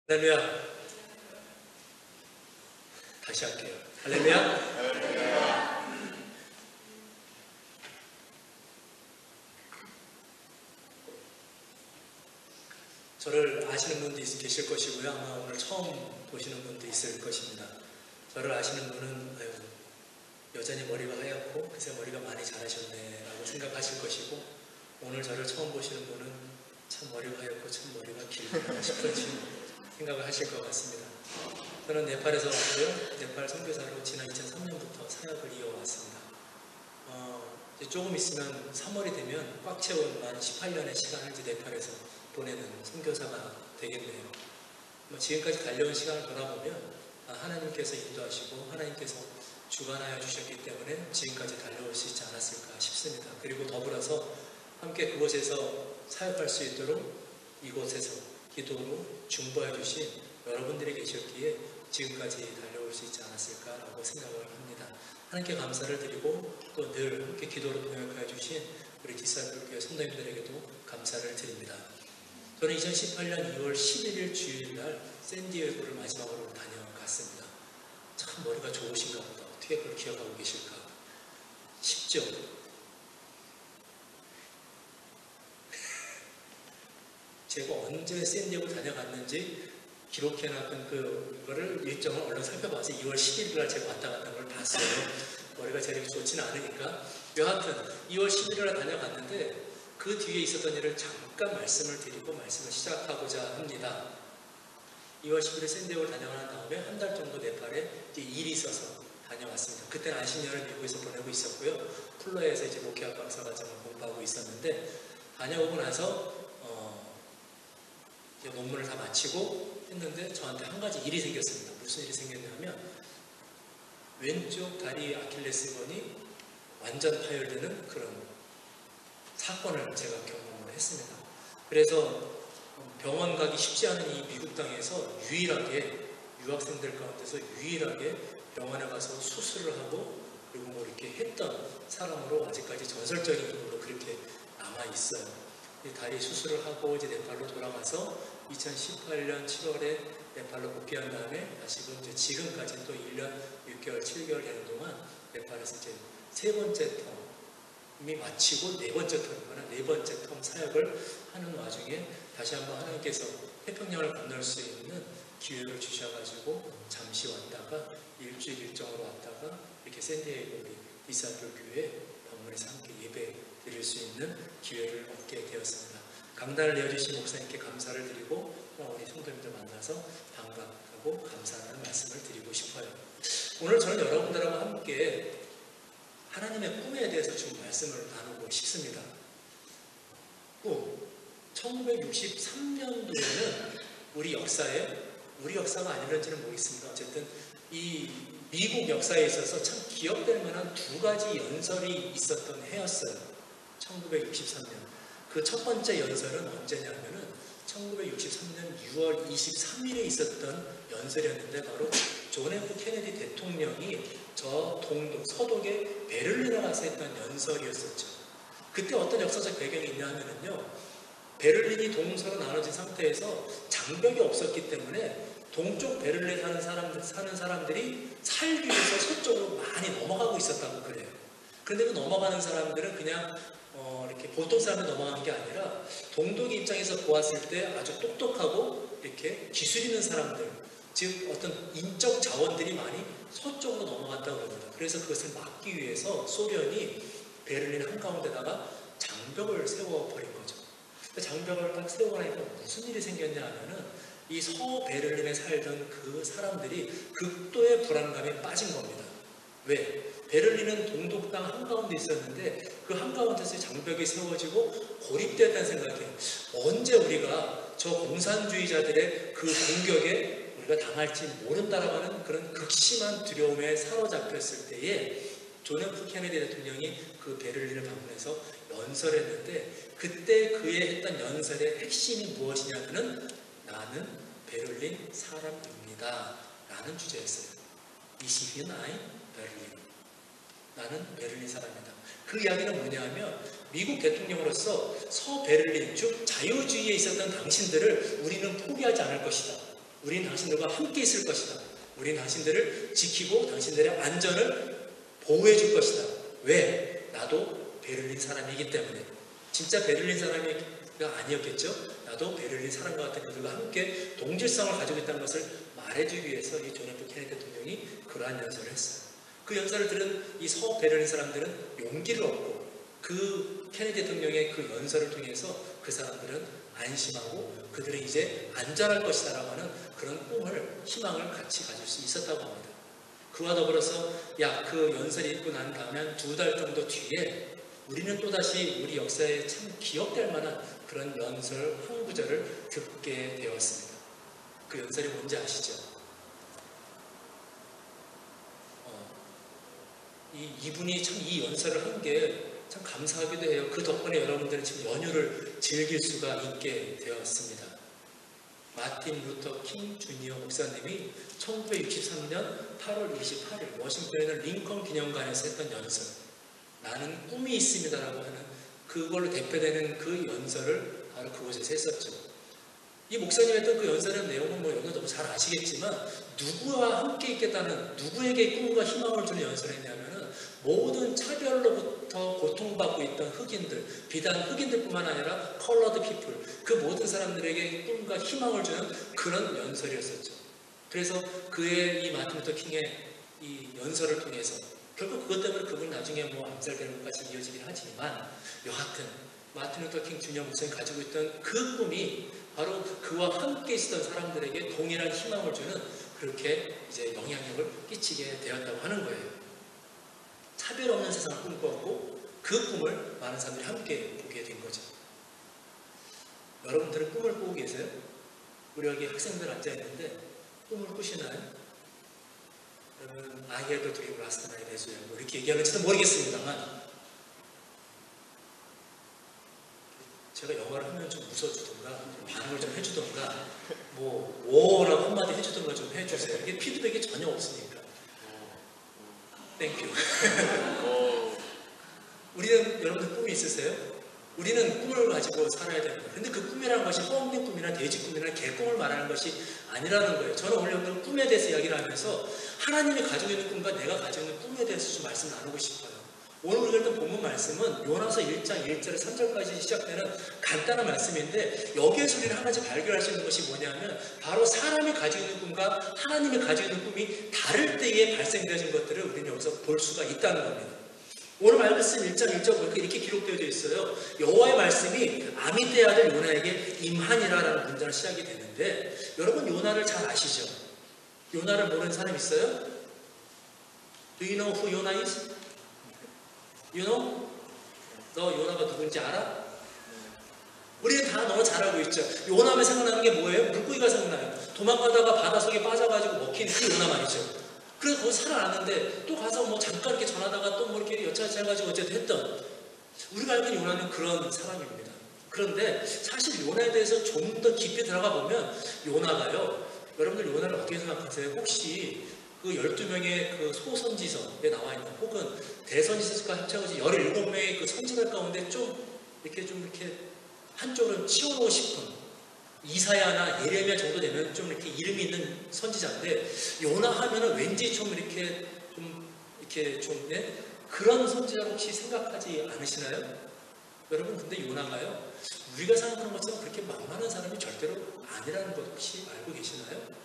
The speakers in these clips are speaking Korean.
할렐루야. 다시 할게요. 할렐루야. 할렐루야. 저를 아시는 분도 계실 것이고요. 아마 오늘 처음 보시는 분도 있을 것입니다. 저를 아시는 분은 여전히 머리가 하얗고 그새 머리가 많이 자라셨네 라고 생각하실 것이고, 오늘 저를 처음 보시는 분은 참 머리가 하얗고 참 머리가 길구나 싶은지 생각을 하실 것 같습니다. 저는 네팔에서 왔고요. 네팔 선교사로 지난 2003년부터 사역을 이어왔습니다. 이제 조금 있으면 3월이 되면 꽉 채운 만 18년의 시간을 이제 네팔에서 보내는 선교사가 되겠네요. 지금까지 달려온 시간을 돌아보면 하나님께서 인도하시고 하나님께서 주관하여 주셨기 때문에 지금까지 달려올 수 있지 않았을까 싶습니다. 그리고 더불어서 함께 그곳에서 사역할 수 있도록 이곳에서 기도로 중보해 주신 여러분들이 계셨기에 지금까지 달려올 수 있지 않았을까라고 생각을 합니다. 하나님께 감사를 드리고 또 늘 함께 기도로 동역하여 주신 우리 디사이플교회 성도님들에게도 감사를 드립니다. 저는 2018년 2월 11일 주일날 샌디에고를 마지막으로 다녀갔습니다. 참 머리가 좋으신가 보다. 어떻게 그걸 기억하고 계실까? 쉽죠? 제가 언제 샌디에고 다녀갔는지 기록해놨던 그거를 일정을 얼른 살펴봐서 2월 11일날 제가 왔다 갔다 걸 봤어요. 머리가 제일 좋지는 않으니까. 여하튼 2월 11일날 다녀갔는데 그 뒤에 있었던 일을 잠깐 말씀을 드리고 말씀을 시작하고자 합니다. 2월 10일에 샌디에고를 다녀간 다음에 한 달 정도 네팔에 일이 있어서 다녀왔습니다. 그때는 안식년을 미국에서 보내고 있었고요. 플로에서 이제 목회학 박사과정을 공부하고 있었는데, 다녀오고 나서 이제 논문을 다 마치고 했는데 저한테 한 가지 일이 생겼습니다. 무슨 일이 생겼냐면 왼쪽 다리 아킬레스건이 완전 파열되는 그런 사건을 제가 경험을 했습니다. 그래서 병원 가기 쉽지 않은 이 미국 땅에서 유일하게 유학생들 가운데서 유일하게 병원에 가서 수술을 하고 그리고 뭐 이렇게 했던 사람으로 아직까지 전설적인 인물로 그렇게 남아 있어요. 이 다리 수술을 하고 이제 네팔로 돌아가서 2018년 7월에 네팔로 복귀한 다음에 다시금 이제 지금까지 또 1년 6개월, 7개월 되는 동안 네팔에서 이제 세 번째 텀이 마치고 네 번째 텀이거나 네 번째 텀 사역을 하는 와중에 다시 한번 하나님께서 태평양을 건널 수 있는 기회를 주셔가지고 잠시 왔다가 일주일 일정으로 왔다가 이렇게 샌디에이고 디사이플 교회 방문해서 함께 예배 드릴 수 있는 기회를 얻게 되었습니다. 강단을 이어주신 목사님께 감사를 드리고 우리 성도님들 만나서 반갑고 감사하는 말씀을 드리고 싶어요. 오늘 저는 여러분들하고 함께 하나님의 꿈에 대해서 좀 말씀을 나누고 싶습니다. 꿈. 1963년도에는 우리 역사가 아니런지는 모르겠습니다. 어쨌든 이 미국 역사에 있어서 참 기억될 만한 두 가지 연설이 있었던 해였어요. 1963년. 그 첫 번째 연설은 언제냐면은 1963년 6월 23일에 있었던 연설이었는데 바로 존 F 케네디 대통령이 저 서독의 베를린에 가서 했던 연설이었었죠. 그때 어떤 역사적 배경이 있냐 하면은요, 베를린이 동서로 나눠진 상태에서 장벽이 없었기 때문에 동쪽 베를린에 사는 사람들이 살기 위해서 서쪽으로 많이 넘어가고 있었다고 그래요. 그런데 그 넘어가는 사람들은 그냥 이렇게 보통 사람이 넘어가는 게 아니라 동독의 입장에서 보았을 때 아주 똑똑하고 이렇게 기술 있는 사람들, 즉 어떤 인적 자원들이 많이 서쪽으로 넘어갔다고 합니다. 그래서 그것을 막기 위해서 소련이 베를린 한가운데다가 장벽을 세워버린 거죠. 장벽을 딱 세우고 나니까 무슨 일이 생겼냐 하면은 이 서베를린에 살던 그 사람들이 극도의 불안감에 빠진 겁니다. 왜? 베를린은 동독 땅 한가운데 있었는데 그 한가운데서 장벽이 세워지고 고립되었다는 생각이, 언제 우리가 저 공산주의자들의 그 공격에 우리가 당할지 모른다라고 하는 그런 극심한 두려움에 사로잡혔을 때에 존 F 케네디 대통령이 그 베를린을 방문해서 연설했는데, 그때 그의 했던 연설의 핵심이 무엇이냐면은 나는 베를린 사람입니다 라는 주제였어요. Ich bin ein Berlin. 나는 베를린 사람이다. 그 이야기는 뭐냐면 미국 대통령으로서 서베를린, 즉 자유주의에 있었던 당신들을 우리는 포기하지 않을 것이다. 우린 당신들과 함께 있을 것이다. 우린 당신들을 지키고 당신들의 안전을 보호해 줄 것이다. 왜? 나도 베를린 사람이기 때문에. 진짜 베를린 사람이 아니었겠죠? 나도 베를린 사람과 같은 그들과 함께 동질성을 가지고 있다는 것을 말해주기 위해서 이 존 F 케네디 대통령이 그러한 연설을 했어요. 그 연설을 들은 이 서베를린 사람들은 용기를 얻고 그 케네디 대통령의 그 연설을 통해서 그 사람들은 안심하고 그들은 이제 안전할 것이다 라고 하는 그런 꿈을, 희망을 같이 가질 수 있었다고 합니다. 그와 더불어서 그 연설이 있고 난 다음에 한 2달 정도 뒤에 우리는 또다시 우리 역사에 참 기억될 만한 그런 연설 한 구절을 듣게 되었습니다. 그 연설이 뭔지 아시죠? 이분이 참 이 연설을 한 게 참 감사하기도 해요. 그 덕분에 여러분들은 지금 연휴를 즐길 수가 있게 되었습니다. 마틴 루터 킹 주니어 목사님이 1963년 8월 28일 워싱턴에 있는 링컨 기념관에서 했던 연설, 나는 꿈이 있습니다라고 하는 그걸로 대표되는 그 연설을 바로 그곳에서 했었죠. 이 목사님이 했던 그 연설의 내용은 여러분 너무 잘 아시겠지만 누구와 함께 있겠다는, 누구에게 꿈과 희망을 주는 연설을 했냐면은 모든 차별로부터 고통받고 있던 흑인들, 비단 흑인들뿐만 아니라 컬러드 피플, 그 모든 사람들에게 꿈과 희망을 주는 그런 연설이었었죠. 그래서 그의 이 마틴 루터 킹의 이 연설을 통해서 결국 그것 때문에 그분 나중에 암살되는 것까지 이어지긴 하지만 여하튼 마틴 루터 킹 주니어 목사님이 가지고 있던 그 꿈이 바로 그와 함께 있었던 사람들에게 동일한 희망을 주는 그렇게 이제 영향력을 끼치게 되었다고 하는 거예요. 차별 없는 세상을 꿈꾸었고 그 꿈을 많은 사람들이 함께 보게 된 거죠. 여러분들은 꿈을 꾸고 계세요? 우리 여기 학생들 앉아 있는데 꿈을 꾸시나요? 그러면 I had a dream last night as well. 이렇게 얘기하는지도 모르겠습니다만 제가 영어를 하면 좀 웃어주던가 반응을 좀 해주던가 오라고 한마디 해주던가 좀 해주세요. 이게 피드백이 전혀 없으니까. 땡큐. 우리는 여러분들 꿈이 있으세요? 우리는 꿈을 가지고 살아야 됩니다. 근데 그 꿈이라는 것이 뻥된 꿈이나 돼지 꿈이나 개 꿈을 말하는 것이 아니라는 거예요. 저는 오늘 여러분 꿈에 대해서 이야기를 하면서 하나님이 가지고 있는 꿈과 내가 가지고 있는 꿈에 대해서 좀 말씀 나누고 싶어요. 오늘 우리가 읽던 본문 말씀은 요나서 1장 1절에 3절까지 시작되는 간단한 말씀인데 여기에서 우리는 한 가지 발견할 수 있는 것이 뭐냐면 바로 사람이 가지고 있는 꿈과 하나님이 가지고 있는 꿈이 다를 때에 발생되어진 것들을 우리는 여기서 볼 수가 있다는 겁니다. 오늘 말씀 1장 1절 보니까 이렇게 기록되어 있어요. 여호와의 말씀이 아미떼 아들 요나에게 임하니라라는 문장을 시작이 되는데 여러분 요나를 잘 아시죠? 요나를 모르는 사람 있어요? Do you know who Yonah is? You know? 너 요나가 누군지 알아? 우리는 다 너무 잘 알고 있죠. 요나하면 생각나는 게 뭐예요? 물고기가 생각나요. 도망가다가 바닷속에 빠져가지고 먹힌 그 요나 말이죠. 그래서 거기 살아났는데 또 가서 잠깐 이렇게 전하다가 또 이렇게 여차저차 해가지고 어쨌든 했던 우리가 알고 있는 요나는 그런 사람입니다. 그런데 사실 요나에 대해서 좀 더 깊이 들어가 보면 요나가요. 여러분들 요나를 어떻게 생각하세요? 혹시 그 12명의 그 소선지서에 나와 있는 혹은 대선지서가 합쳐서 17명의 그 선지자 가운데 좀 이렇게 한쪽으로 치워놓고 싶은 이사야나 예레미야 정도 되면 좀 이렇게 이름이 있는 선지자인데 요나 하면은 왠지 좀 그런 선지자 혹시 생각하지 않으시나요? 여러분 근데 요나가요 우리가 생각하는 것처럼 그렇게 만만한 사람이 절대로 아니라는 것 혹시 알고 계시나요?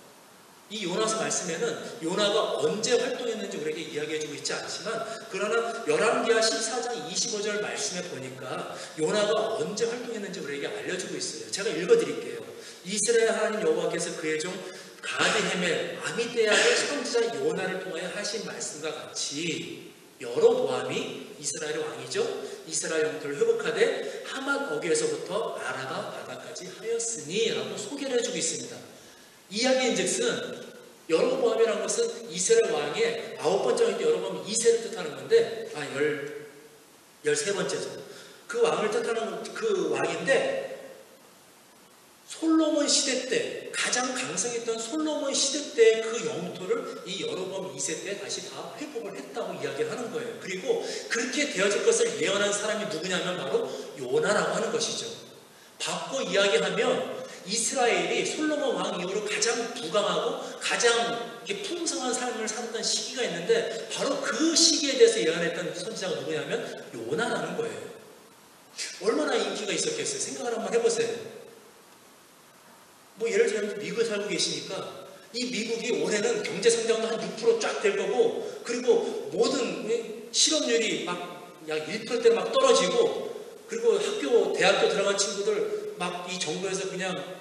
이 요나서 말씀에는 요나가 언제 활동했는지 우리에게 이야기해주고 있지 않지만 그러나 열왕기하 14장 25절 말씀에 보니까 요나가 언제 활동했는지 우리에게 알려주고 있어요. 제가 읽어드릴게요. 이스라엘 하나님 여호와께서 그의 종 가드헤멜 아미떼 아들 선지자 요나를 통하여 하신 말씀과 같이 여로보암이 이스라엘의 왕이죠. 이스라엘 영토를 회복하되 하맛 어귀에서부터 아라바 바다까지 하였으니 라고 소개를 해주고 있습니다. 이야기인즉슨 여로보암이라는 것은 이스라엘 왕의 9번째 왕인데 여로보암은 2세를 뜻하는 건데 13번째죠. 그 왕을 뜻하는 그 왕인데 솔로몬 시대 때 가장 강성했던 솔로몬 시대 때 그 영토를 이 여로보암 2세 때 다시 다 회복을 했다고 이야기를 하는 거예요. 그리고 그렇게 되어질 것을 예언한 사람이 누구냐면 바로 요나라고 하는 것이죠. 바꿔 이야기하면 이스라엘이 솔로몬 왕 이후로 가장 부강하고 가장 이렇게 풍성한 삶을 살았던 시기가 있는데 바로 그 시기에 대해서 예언했던 선지자가 누구냐면 요나라는 거예요. 얼마나 인기가 있었겠어요? 생각을 한번 해보세요. 뭐 예를 들면 미국에 살고 계시니까 이 미국이 올해는 경제 성장도 한 6% 쫙 될 거고, 그리고 모든 실업률이 막 약 1%대로 막 떨어지고, 그리고 대학교 들어간 친구들 막 이 정부에서 그냥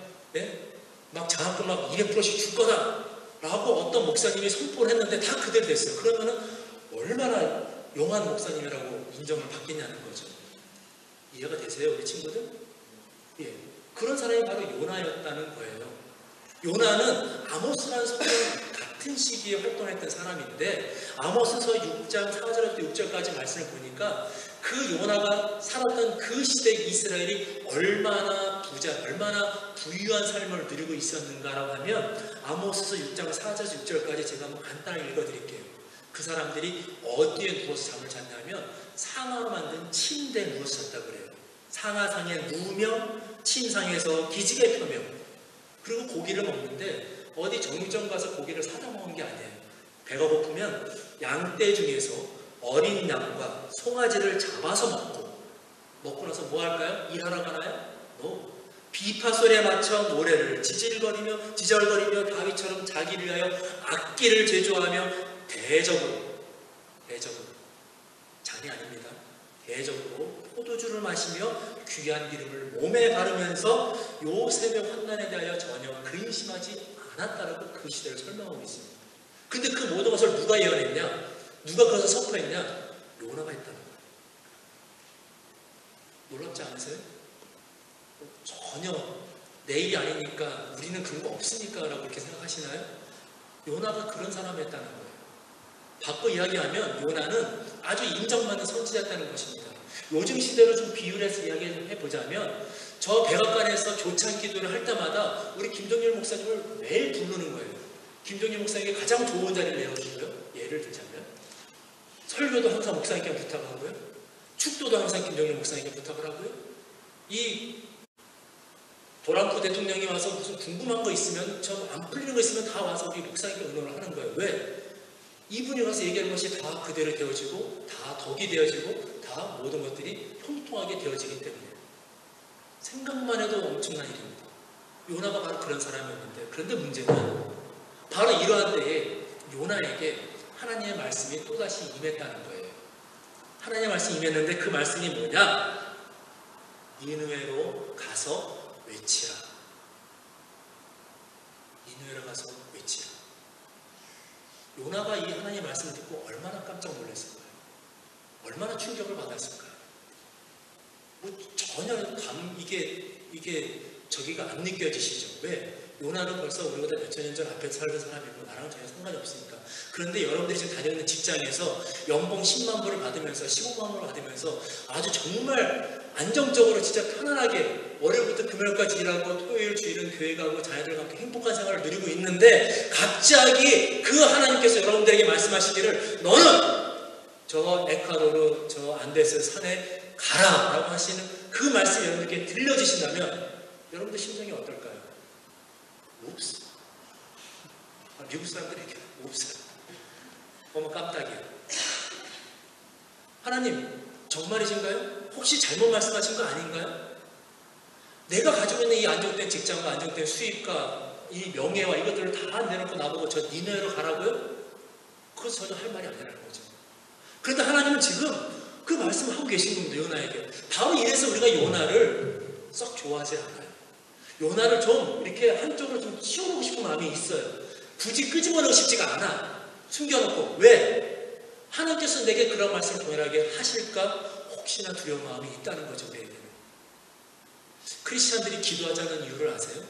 막 장학금 막 200%씩 줄 거다라고 어떤 목사님이 선포를 했는데 다 그대로 됐어요. 그러면은 얼마나 용한 목사님이라고 인정을 받겠냐는 거죠. 이해가 되세요, 우리 친구들? 예, 그런 사람이 바로 요나였다는 거예요. 요나는 아모스라는 성경 같은 시기에 활동했던 사람인데, 아모스서 6장 4절부터 6절까지 말씀을 보니까 그 요나가 살았던 그 시대 이스라엘이 얼마나 얼마나 부유한 삶을 누리고 있었는가라고 하면 아모스서 6장 4절에서 6절까지 제가 한번 간단히 읽어드릴게요. 그 사람들이 어디에 누워서 잠을 잤냐면 상아로 만든 침대에 누워서 잤다고 그래요. 상아상에 누우며 침상에서 기지개 펴며, 그리고 고기를 먹는데 어디 정육점 가서 고기를 사다 먹은 게 아니에요. 배가 고프면 양떼 중에서 어린 양과 송아지를 잡아서 먹고 나서 뭐 할까요? 일하러 가나요? 비파 소리에 맞춰 노래를 지절거리며 다윗처럼 자기를 위하여 악기를 제조하며 대적으로 잔이 아닙니다. 대적으로 포도주를 마시며 귀한 기름을 몸에 바르면서 요셉의 환난에 대하여 전혀 근심하지 않았다라고 그 시대를 설명하고 있습니다. 근데 그 모든 것을 누가 예언했냐? 누가 그것을 선포했냐? 요나가 했다는 거예요. 놀랍지 않으세요? 전혀 내일이 아니니까 우리는 그런 거 없으니까 라고 이렇게 생각하시나요? 요나가 그런 사람이었다는 거예요. 바꿔 이야기하면 요나는 아주 인정받는 선지자였다는 것입니다. 요즘 시대로 좀 비유를 해서 이야기를 해보자면, 저 백악관에서 조찬 기도를 할 때마다 우리 김동률 목사님을 매일 부르는 거예요. 김동률 목사님에게 가장 좋은 자리를 내어주고요. 예를 들자면 설교도 항상 목사님께 부탁하고요. 축도도 항상 김동률 목사님께 부탁을 하고요. 이 도란프 대통령이 와서 무슨 궁금한 거 있으면, 저 안 풀리는 거 있으면 다 와서 우리 목사님께 의논을 하는 거예요. 왜? 이분이 와서 얘기하는 것이 다 그대로 되어지고 다 덕이 되어지고 다 모든 것들이 형통하게 되어지기 때문에 생각만 해도 엄청난 일입니다. 요나가 바로 그런 사람이었는데, 그런데 문제는 바로 이러한 때에 요나에게 하나님의 말씀이 또다시 임했다는 거예요. 하나님의 말씀이 임했는데 그 말씀이 뭐냐? 니느웨로 가서 외치라. 니느웨로 가서 외치라. 요나가 이 하나님의 말씀을 듣고 얼마나 깜짝 놀랐을까요? 얼마나 충격을 받았을까요? 전혀 이게 저기가 안 느껴지시죠? 왜? 요나는 벌써 우리보다 몇천 년 전 앞에 살던 사람이고 나랑은 전혀 상관이 없으니까. 그런데 여러분들이 지금 다니는 직장에서 연봉 10만 불을 받으면서 15만 불을 받으면서 아주 정말 안정적으로 진짜 편안하게 월요일부터 금요일까지 일하고 토요일 주일은 교회 가고 자녀들과 함께 행복한 생활을 누리고 있는데, 갑자기 그 하나님께서 여러분들에게 말씀하시기를 너는 저 에콰도르 저 안데스 산에 가라 라고 하시는 그 말씀이 여러분들께 들려지신다면 여러분들 심정이 어떨까요? 옵스. 미국 사람들이 이렇게 옵스. 어머 깜짝이야. 하나님 정말이신가요? 혹시 잘못 말씀하신 거 아닌가요? 내가 가지고 있는 이 안정된 직장과 안정된 수입과 이 명예와 이것들을 다 내놓고 나보고 저 니느웨로 가라고요? 그건 전혀 할 말이 아니라는 거죠. 그런데 하나님은 지금 그 말씀을 하고 계신 겁니다. 요나에게. 바로 이래서 우리가 요나를 썩 좋아하지 않아요. 요나를 좀 이렇게 한쪽으로 좀 치워놓고 싶은 마음이 있어요. 굳이 끄집어내고 싶지가 않아. 숨겨놓고. 왜? 하나님께서 내게 그런 말씀을 동일하게 하실까 혹시나 두려운 마음이 있다는 거죠. 우리에게는. 크리스찬들이 기도하지 않는 이유를 아세요?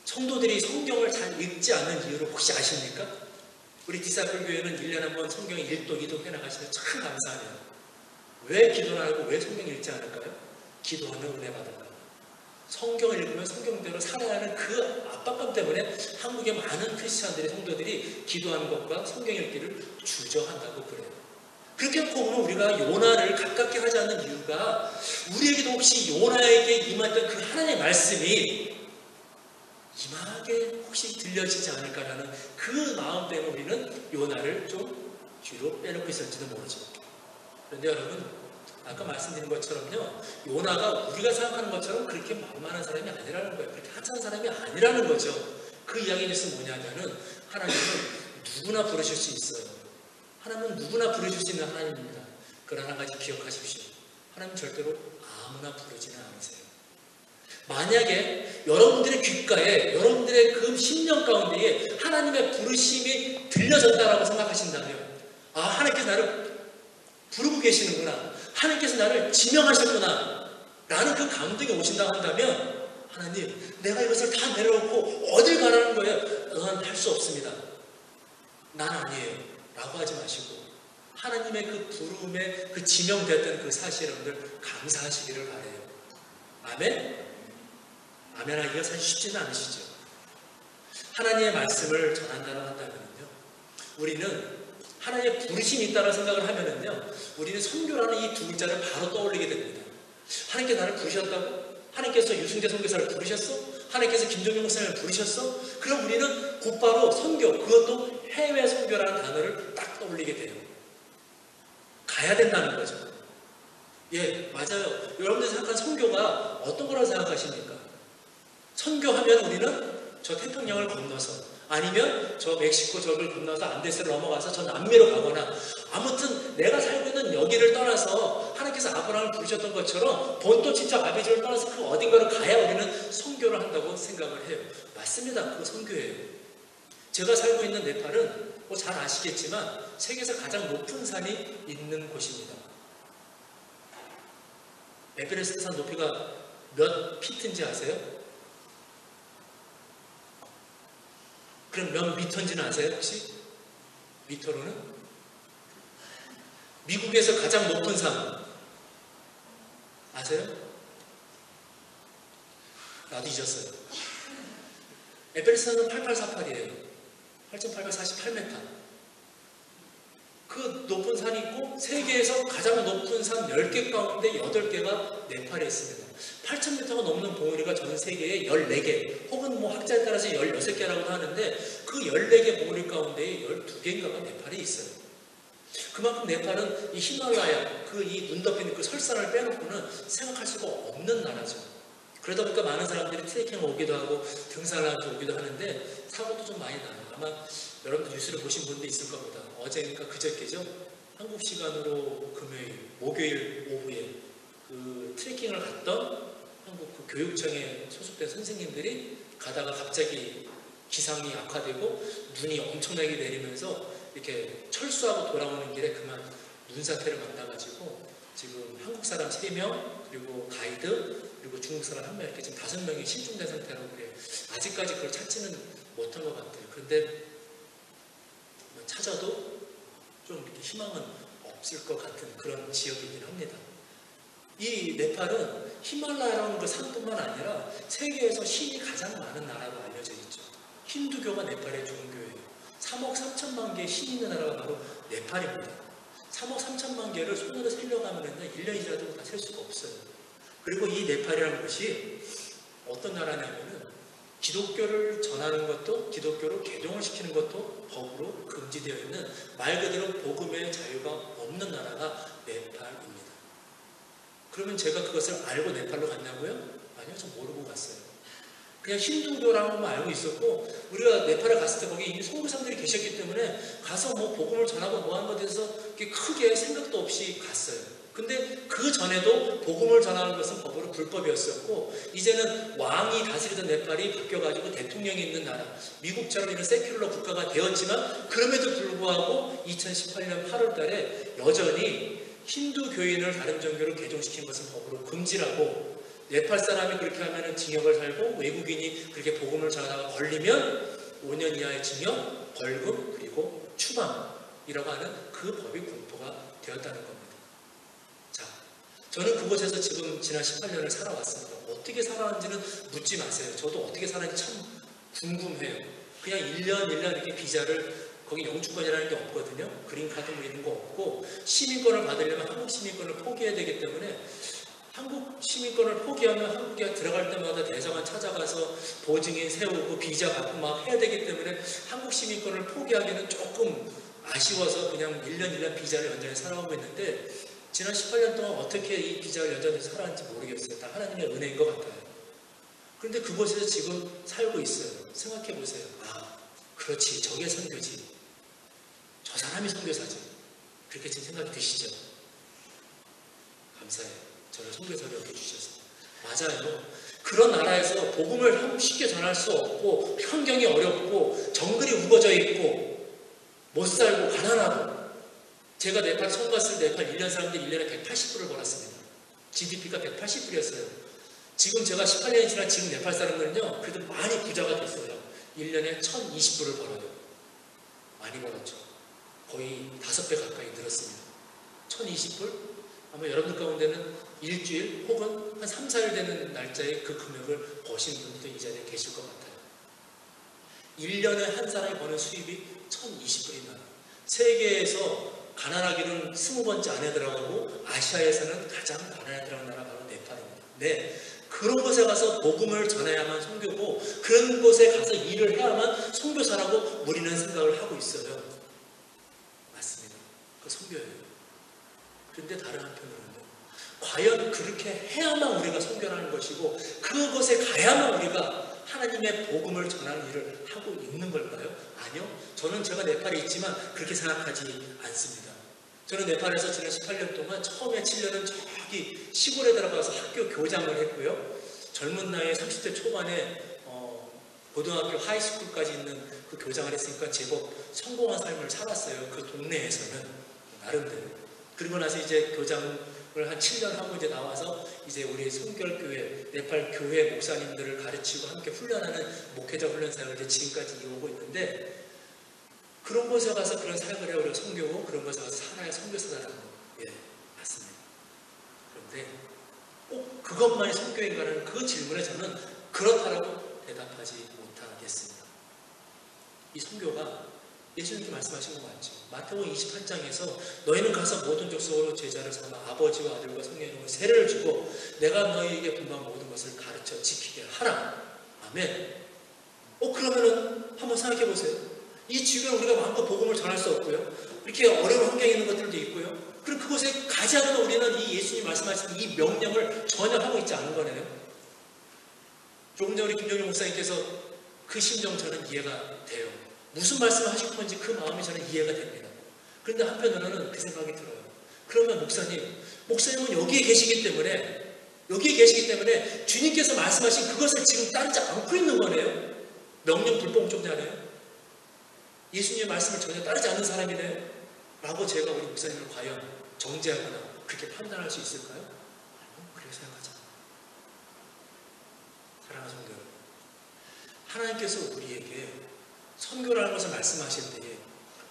성도들이 성경을 잘 읽지 않는 이유를 혹시 아십니까? 우리 디사플 교회는 1년에 한 번 성경 1도 2도 해나가시면 참 감사하네요. 왜 기도를 하고 왜 성경 읽지 않을까요? 기도하면 은혜 받을까? 성경을 읽으면 성경대로 살아야 하는 그 압박감 때문에 한국의 많은 크리스찬들의 성도들이 기도하는 것과 성경 읽기를 주저한다고 그래요. 그렇게 보면 우리가 요나를 가깝게 하지 않는 이유가, 우리에게도 혹시 요나에게 임했던 그 하나님의 말씀이 이상하게 혹시 들려지지 않을까라는 그 마음 때문에 우리는 요나를 좀 뒤로 빼놓고 있었는지도 모르죠. 그런데 여러분, 아까 말씀드린 것처럼요, 요나가 우리가 생각하는 것처럼 그렇게 만만한 사람이 아니라는 거예요. 그렇게 하찮은 사람이 아니라는 거죠. 그 이야기는 뭐냐면은 하나님은 누구나 부르실 수 있어요. 하나님은 누구나 부르실 수 있는 하나님입니다. 그러나 한 가지 기억하십시오. 하나님 절대로 아무나 부르지는 않으세요. 만약에 여러분들의 귓가에, 여러분들의 그 심령 가운데에 하나님의 부르심이 들려졌다라고 생각하신다면, 아, 하나님께서 나를 부르고 계시는구나, 하나님께서 나를 지명하셨구나 라는 그 감동이 오신다고 한다면, 하나님, 내가 이것을 다 내려놓고 어딜 가라는 거예요? 할 수 없습니다. 난 아니에요 라고 하지 마시고, 하나님의 그 부름에 그 지명되었던 그 사실에 여러분들 감사하시기를 바라요. 아멘? 아멘 하기가 사실 쉽지는 않으시죠. 하나님의 말씀을 전한다고 한다면요, 우리는 하나님의 부르심이 있다고 생각을 하면은요, 우리는 선교라는 이 두 글자를 바로 떠올리게 됩니다. 하나님께서 나를 부르셨다고? 하나님께서 유승재 선교사를 부르셨어? 하나님께서 김종용 목사님을 부르셨어? 그럼 우리는 곧바로 선교, 그것도 해외 선교라는 단어를 딱 떠올리게 돼요. 가야 된다는 거죠. 예, 맞아요. 여러분들 생각하는 선교가 어떤 거라고 생각하십니까? 선교하면 우리는 저 태평양을 건너서, 아니면 저 멕시코 저를 건너서 안데스를 넘어가서 저 남미로 가거나, 아무튼 내가 살고 있는 여기를 떠나서 하나님께서 아브라함을 부르셨던 것처럼 본토 친척 아비지를 떠나서 그 어딘가로 가야 우리는 선교를 한다고 생각을 해요. 맞습니다. 그거 선교예요. 제가 살고 있는 네팔은 뭐 잘 아시겠지만 세계에서 가장 높은 산이 있는 곳입니다. 에베레스트 산 높이가 몇 피트인지 아세요? 그럼 몇 미터인지는 아세요 혹시? 미터로는? 미국에서 가장 높은 산 아세요? 나도 잊었어요. 에베레스트는 8848이에요. 8848m. 그 높은 산이 있고, 세계에서 가장 높은 산 10개 가운데 8개가 네팔에 있습니다. 8,000m가 넘는 봉우리가 전 세계에 14개, 혹은 뭐 학자에 따라서 16개라고도 하는데, 그 14개 봉우리 가운데 12개인가가 네팔에 있어요. 그만큼 네팔은 이 히말라야, 그 이 눈 덮인 그 설산을 빼놓고는 생각할 수가 없는 나라죠. 그러다 보니까 많은 사람들이 트레킹을 오기도 하고 등산을 하러 오기도 하는데 사고도 좀 많이 나요. 아마 여러분들 뉴스를 보신 분도 있을 겁니다. 어제니까 그저께죠. 한국 시간으로 금요일, 목요일 오후에 그 트레킹을 갔던 한국 그 교육청에 소속된 선생님들이 가다가 갑자기 기상이 악화되고 눈이 엄청나게 내리면서 이렇게 철수하고 돌아오는 길에 그만 눈사태를 만나가지고 지금 한국 사람 3명, 그리고 가이드, 그리고 중국 사람 1명, 이렇게 지금 5명이 실종된 상태라고 그래요. 아직까지 그걸 찾지는 못한 것 같아요. 그런데 뭐 찾아도 좀 이렇게 희망은 없을 것 같은 그런 지역이긴 합니다. 이 네팔은 히말라야라는 그 산뿐만 아니라 세계에서 신이 가장 많은 나라로 알려져 있죠. 힌두교가 네팔의 종교예요. 3억 3천만 개의 신이 있는 나라가 바로 네팔입니다. 3억 3천만 개를 손으로 세려가면 1년이라도 다 셀 수가 없어요. 그리고 이 네팔이라는 곳이 어떤 나라냐면은 기독교를 전하는 것도, 기독교를 개종을 시키는 것도 법으로 금지되어 있는, 말 그대로 복음의 자유가 없는 나라가 네팔입니다. 그러면 제가 그것을 알고 네팔로 갔냐고요? 아니요, 저 모르고 갔어요. 그냥 힌두교라는 것만 알고 있었고, 우리가 네팔에 갔을 때 거기 이미 선교사님들이 계셨기 때문에 가서 뭐 복음을 전하고 뭐 하는 것에 대해서 크게 생각도 없이 갔어요. 근데 그 전에도 복음을 전하는 것은 법으로 불법이었었고, 이제는 왕이 다스리던 네팔이 바뀌어가지고 대통령이 있는 나라, 미국처럼 이런 세큘러 국가가 되었지만, 그럼에도 불구하고 2018년 8월 달에 여전히 힌두 교인을 다른 종교로 개종시킨 것은 법으로 금지라고, 네팔 사람이 그렇게 하면 징역을 살고, 외국인이 그렇게 복음을 전하다가 걸리면 5년 이하의 징역, 벌금, 그리고 추방이라고 하는 그 법이 공포가 되었다는 겁니다. 자, 저는 그곳에서 지금 지난 18년을 살아왔습니다. 어떻게 살아왔는지는 묻지 마세요. 저도 어떻게 살았는지 참 궁금해요. 그냥 1년 이렇게 비자를, 거기 영주권이라는 게 없거든요. 그린카드 뭐 이런 거 없고, 시민권을 받으려면 한국 시민권을 포기해야 되기 때문에 한국 시민권을 포기하면 한국에 들어갈 때마다 대사관 찾아가서 보증인 세우고 비자 받고 막 해야 되기 때문에 한국 시민권을 포기하기는 조금 아쉬워서 그냥 1년 비자를 연장해 살아오고 있는데 지난 18년 동안 어떻게 이 비자를 연장해서 살았는지 모르겠어요. 다 하나님의 은혜인 것 같아요. 그런데 그곳에서 지금 살고 있어요. 생각해 보세요. 아, 그렇지. 저게 선교지. 저 사람이 선교사지. 그렇게 지금 생각이 드시죠? 감사해요. 저를 선교사로 여겨주셔서. 맞아요. 그런 나라에서 복음을 쉽게 전할 수 없고 환경이 어렵고 정글이 우거져 있고 못 살고 가난하고 제가 네팔 처음 갔을 때 네팔 1년 사는데 1년에 180불을 벌었습니다. GDP가 180불이었어요. 지금 제가 18년이 지난 지금 네팔 사람들은요 그래도 많이 부자가 됐어요. 1년에 1020불을 벌어요. 많이 벌었죠. 거의 5배 가까이 늘었습니다. 1020불? 아마 여러분들 가운데는 일주일 혹은 한 3, 4일 되는 날짜에 그 금액을 버신 분들도 이 자리에 계실 것 같아요. 1년에 한 사람이 버는 수입이 1020불이나 세계에서 가난하기는 20번째 안에 들어가고 아시아에서는 가장 가난에 들어간 나라가 바로 네팔입니다. 네, 그런 곳에 가서 복음을 전해야만 선교고 그런 곳에 가서 일을 해야만 선교사라고 우리는 생각을 하고 있어요. 맞습니다. 그 선교예요. 그런데 다른 한편으로는요. 과연 그렇게 해야만 우리가 선교하는 것이고 그곳에 가야만 우리가 하나님의 복음을 전하는 일을 하고 있는 걸까요? 아니요. 저는 제가 네팔에 있지만 그렇게 생각하지 않습니다. 저는 네팔에서 지난 18년 동안 처음에 7년은 저기 시골에 들어가서 학교 교장을 했고요. 젊은 나이에 30대 초반에 고등학교 하이스쿨까지 있는 그 교장을 했으니까 제법 성공한 삶을 살았어요. 그 동네에서는 나름대로. 그리고 나서 이제 교장을 한 7년 하고 이제 나와서 이제 우리 성결교회, 네팔 교회 목사님들을 가르치고 함께 훈련하는 목회자 훈련 사역을 이제 지금까지 이어오고 있는데 그런 곳에 가서 그런 사역을 해오려 선교고 그런 곳에 가서 살아야 선교사라는 거. 예, 맞습니다. 그런데 꼭 그것만이 선교인가라는 그 질문에 저는 그렇다라고 대답하지 못하겠습니다. 이 선교가 예수님께 말씀하신 거 맞죠? 마태복음 28장에서 너희는 가서 모든 족속으로 제자를 삼아 아버지와 아들과 성령의 이름으로 세례를 주고 내가 너희에게 분부한 모든 것을 가르쳐 지키게 하라. 아멘. 그러면은 한번 생각해 보세요. 이 지구에 우리가 마음껏 복음을 전할 수 없고요. 이렇게 어려운 환경에 있는 것들도 있고요. 그리고 그곳에 가지 않으면 우리는 이 예수님 말씀하신 이 명령을 전혀 하고 있지 않은 거네요. 조금 전에 우리 김정일 목사님께서 그 심정 저는 이해가 돼요. 무슨 말씀을 하시고 싶은지 그 마음이 저는 이해가 됩니다. 그런데 한편으로는 그 생각이 들어요. 그러면 목사님은 여기에 계시기 때문에 주님께서 말씀하신 그것을 지금 따르지 않고 있는 거네요. 명령 불복종자네요. 예수님의 말씀을 전혀 따르지 않는 사람이네요. 라고 제가 우리 목사님을 과연 정죄하거나 그렇게 판단할 수 있을까요? 아니요. 그렇게 생각하지 않아요. 사랑하는 성도 여러분, 하나님께서 우리에게 선교라는 것을 말씀하실 때에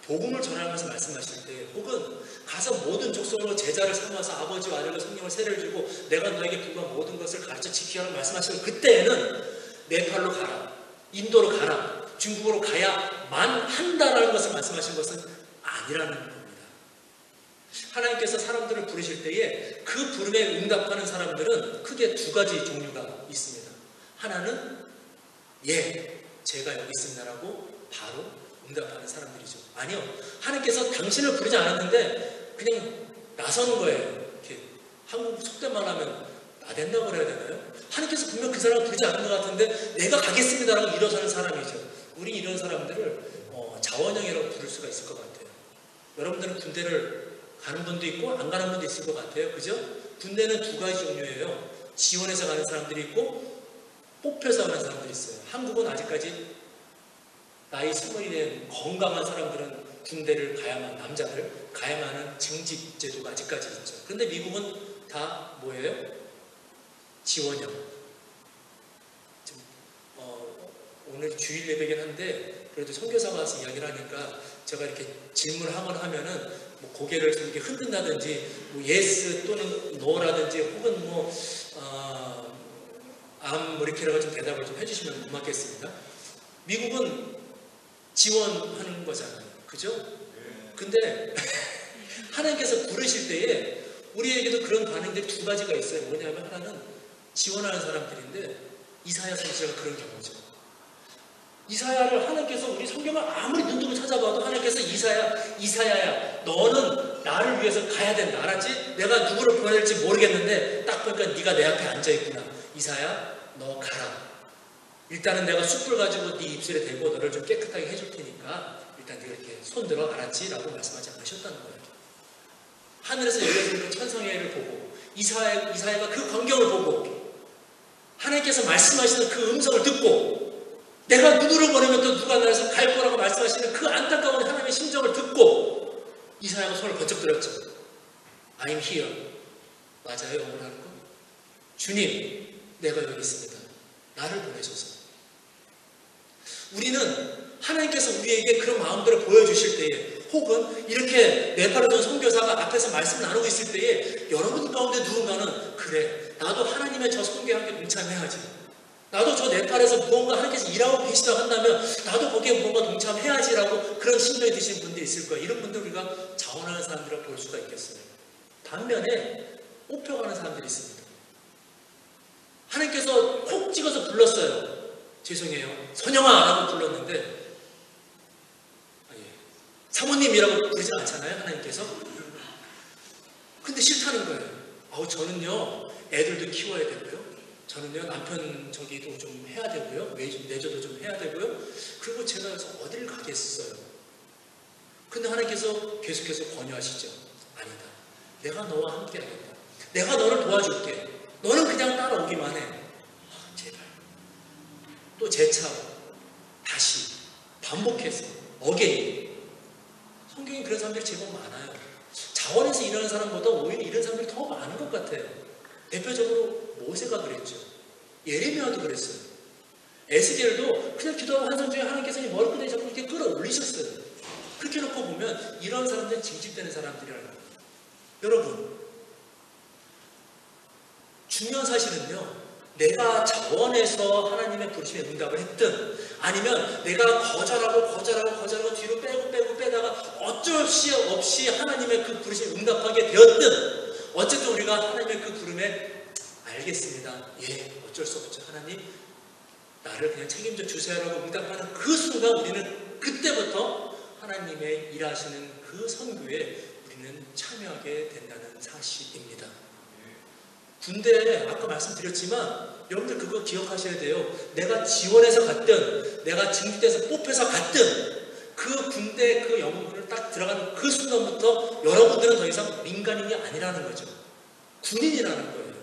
복음을 전하는 것을 말씀하실 때 혹은 가서 모든 족속으로 제자를 삼아서 아버지와 아들과 성령을 세례를 주고 내가 너에게 분부한 모든 것을 가르쳐 지키라고 말씀하시고 그때에는 네팔로 가라, 인도로 가라, 중국으로 가야만 한다라는 것을 말씀하신 것은 아니라는 겁니다. 하나님께서 사람들을 부르실 때에 그 부름에 응답하는 사람들은 크게 두 가지 종류가 있습니다. 하나는 제가 여기 있습니다라고 바로 응답하는 사람들이죠. 아니요. 하나님께서 당신을 부르지 않았는데 그냥 나서는 거예요. 이렇게 한국 속된 말 하면 나댄다고 그래야 되나요? 하나님께서 분명 그 사람을 부르지 않은 것 같은데 내가 가겠습니다라고 일어서는 사람이죠. 우리 이런 사람들을 자원형이라고 부를 수가 있을 것 같아요. 여러분들은 군대를 가는 분도 있고 안 가는 분도 있을 것 같아요. 그죠? 군대는 두 가지 종류예요. 지원해서 가는 사람들이 있고 뽑혀서 가는 사람들이 있어요. 한국은 아직까지 나이 20이 된 건강한 사람들은 군대를 가야만, 남자들 가야만 하는 징집 제도가 아직까지 있죠. 그런데 미국은 다 뭐예요? 지원형. 오늘 주일 예배긴 한데 그래도 선교사가 와서 이야기를 하니까 제가 이렇게 질문을 하거나 하면은 뭐 고개를 좀 이렇게 흔든다든지 뭐 예스 또는 노라든지 혹은 뭐 이렇게라고 좀 대답을 좀 해주시면 고맙겠습니다. 미국은 지원하는 거잖아요. 그죠? 근데 하나님께서 부르실 때에 우리에게도 그런 반응들이 두 가지가 있어요. 뭐냐면 하나는 지원하는 사람들인데 이사야 선지자가 그런 경우죠. 이사야를 하나님께서 우리 성경을 아무리 눈 뜨고 찾아봐도 하나님께서 이사야야 너는 나를 위해서 가야 된다. 알았지? 내가 누구를 보낼지 모르겠는데 딱 보니까 네가 내 앞에 앉아있구나. 이사야 너 가라. 일단은 내가 숯불 가지고 네 입술에 대고 너를 좀 깨끗하게 해줄 테니까 일단 네가 이렇게 손들어. 알았지? 라고 말씀하지 않으셨다는 거예요. 하늘에서 열려진 그 천성회를 보고 이사야가 그 광경을 보고 하나님께서 말씀하시는 그 음성을 듣고 내가 누구를 보내면 또 누가 나에서 갈 거라고 말씀하시는 그 안타까운 하나님의 심정을 듣고 이사야가 손을 번쩍 들었죠. I'm here. 맞아요, 하나님. 주님, 내가 여기 있습니다. 나를 보내소서. 우리는 하나님께서 우리에게 그런 마음들을 보여주실 때에 혹은 이렇게 네팔에서 선교사가 앞에서 말씀 나누고 있을 때에 여러분 가운데 누군가는 그래, 나도 하나님의 저 선교에 함께 동참해야지. 나도 저 네팔에서 무언가 하나님께서 일하고 계시다고 한다면 나도 거기에 무언가 동참해야지라고 그런 심정이 드시는 분들이 있을 거예요. 이런 분들 우리가 자원하는 사람들이라고 볼 수가 있겠어요. 반면에 뽑혀가는 사람들이 있습니다. 하나님께서 콕 찍어서 불렀어요. 죄송해요. 선영아 라고 불렀는데 사모님이라고 부르지 않잖아요. 하나님께서. 근데 싫다는 거예요. 저는요 애들도 키워야 되고요. 저는요 남편 저기도 좀 해야 되고요. 내조도 좀 해야 되고요. 그리고 제가 그래서 어딜 가겠어요. 근데 하나님께서 계속해서 권유하시죠. 아니다. 내가 너와 함께 하겠다. 내가 너를 도와줄게. 너는 그냥 따라오기만 해. 제발. 또 재차 다시 반복해서 어게인. 성경에 그런 사람들이 제법 많아요. 자원에서 일하는 사람보다 오히려 이런 사람들이 더 많은 것 같아요. 대표적으로 모세가 그랬죠. 예레미야도 그랬어요. 에스겔도 그냥 기도하고 한선 중에 하나님께서 머리끈에 자꾸 이렇게 끌어올리셨어요. 그렇게 놓고 보면 이런 사람들은 징집되는 사람들이라는 거예요. 여러분, 중요한 사실은요, 내가 자원해서 하나님의 부르심에 응답을 했든 아니면 내가 거절하고 뒤로 빼다가 어쩔 수 없이 하나님의 그 부르심에 응답하게 되었든 어쨌든 우리가 하나님의 그 부름에 알겠습니다. 예, 어쩔 수 없죠. 하나님 나를 그냥 책임져 주세요라고 응답하는 그 순간 우리는 그때부터 하나님의 일하시는 그 선교에 우리는 참여하게 된다는 사실입니다. 군대에 아까 말씀드렸지만 여러분들 그거 기억하셔야 돼요. 내가 지원해서 갔든 내가 징집돼서 뽑혀서 갔든 그 군대 그 영문을 딱 들어가는 그 순간부터 여러분들은 더 이상 민간인이 아니라는 거죠. 군인이라는 거예요.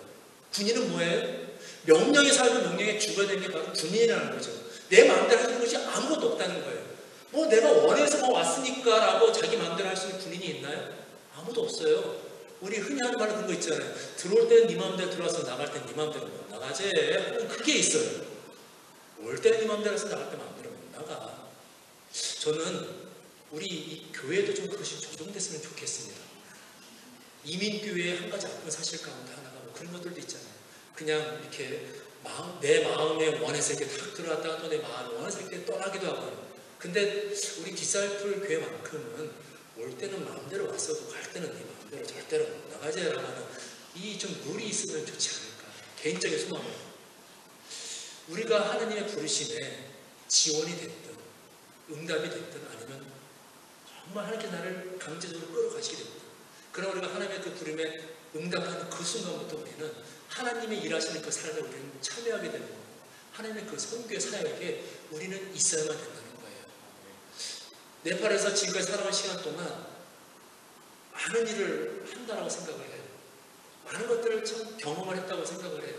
군인은 뭐예요? 명령에 살고 명령에 죽어야 되는 게 바로 군인이라는 거죠. 내 마음대로 하는 것이 아무것도 없다는 거예요. 내가 원해서 왔으니까 라고 자기 마음대로 할 수 있는 군인이 있나요? 아무도 없어요. 우리 흔히 하는 말은 그런 거 있잖아요. 들어올 때는 네 마음대로 들어와서 나갈 때는 네 마음대로 못 나가지. 그게 있어요. 올 때는 네 마음대로 해서 나갈 때 마음대로 못 나가. 저는 우리 이 교회도 좀 그것이 조정됐으면 좋겠습니다. 이민교회의 한 가지 아픈 사실 가운데 하나가 그런 것들도 있잖아요. 그냥 이렇게 내 마음에 원해서 이렇게 탁 들어왔다가 또 내 마음에 원해서 이렇게 떠나기도 하고요. 근데 우리 디사이플 교회만큼은 올 때는 마음대로 왔어도 갈 때는 네 마음대로 절대로 못 나가지라고 하는 이 좀 룰이 있으면 좋지 않을까. 개인적인 소망입니다. 우리가 하나님의 부르심에 지원이 됐든 응답이 됐든 아니면 정말 하나님께 나를 강제적으로 끌어가시게 됩니다. 그럼 우리가 하나님의 그 부름에 응답하는 그 순간부터 우리는 하나님의 일하시는 그 삶에 우리는 참여하게 되는 거예요. 하나님의 그 선교의 사역에 우리는 있어야만 된다는 거예요. 네팔에서 지금까지 살아온 시간 동안 많은 일을 한다라고 생각을 해요. 많은 것들을 참 경험을 했다고 생각을 해요.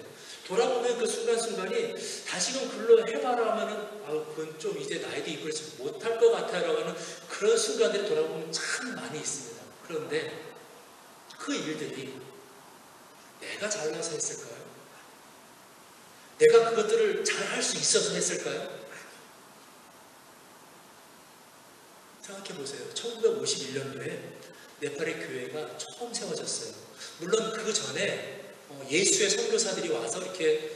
돌아보면 그 순간순간이 다시금 글로 해봐라 하면은 그건 좀 이제 나이도 있고 그래서 못할 것 같아요 라고 하는 그런 순간들이 돌아보면 참 많이 있습니다. 그런데 그 일들이 내가 잘나서 했을까요? 내가 그것들을 잘 할 수 있어서 했을까요? 생각해 보세요. 1951년도에 네팔의 교회가 처음 세워졌어요. 물론 그 전에 예수의 선교사들이 와서 이렇게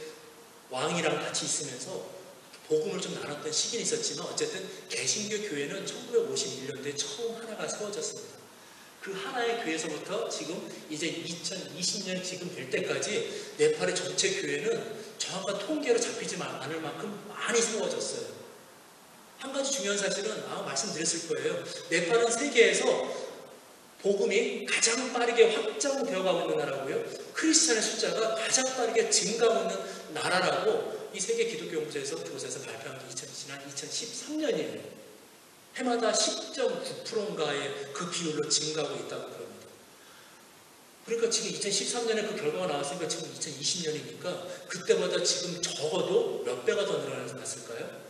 왕이랑 같이 있으면서 복음을 좀 나눴던 시기는 있었지만 어쨌든 개신교 교회는 1951년도에 처음 하나가 세워졌습니다. 그 하나의 교회에서부터 지금 이제 2020년 지금 될 때까지 네팔의 전체 교회는 정확한 통계로 잡히지 않을 만큼 많이 세워졌어요. 한 가지 중요한 사실은 말씀드렸을 거예요. 네팔은 세계에서 복음이 가장 빠르게 확장되어 가고 있는 나라고요. 크리스찬의 숫자가 가장 빠르게 증가하고 있는 나라라고 이 세계 기독교연구소에서 조사에서 발표한 게 지난 2013년이에요. 해마다 10.9%인가의 그 비율로 증가하고 있다고 그럽니다. 그러니까 지금 2013년에 그 결과가 나왔으니까 지금 2020년이니까 그때보다 지금 적어도 몇 배가 더 늘어났을까요?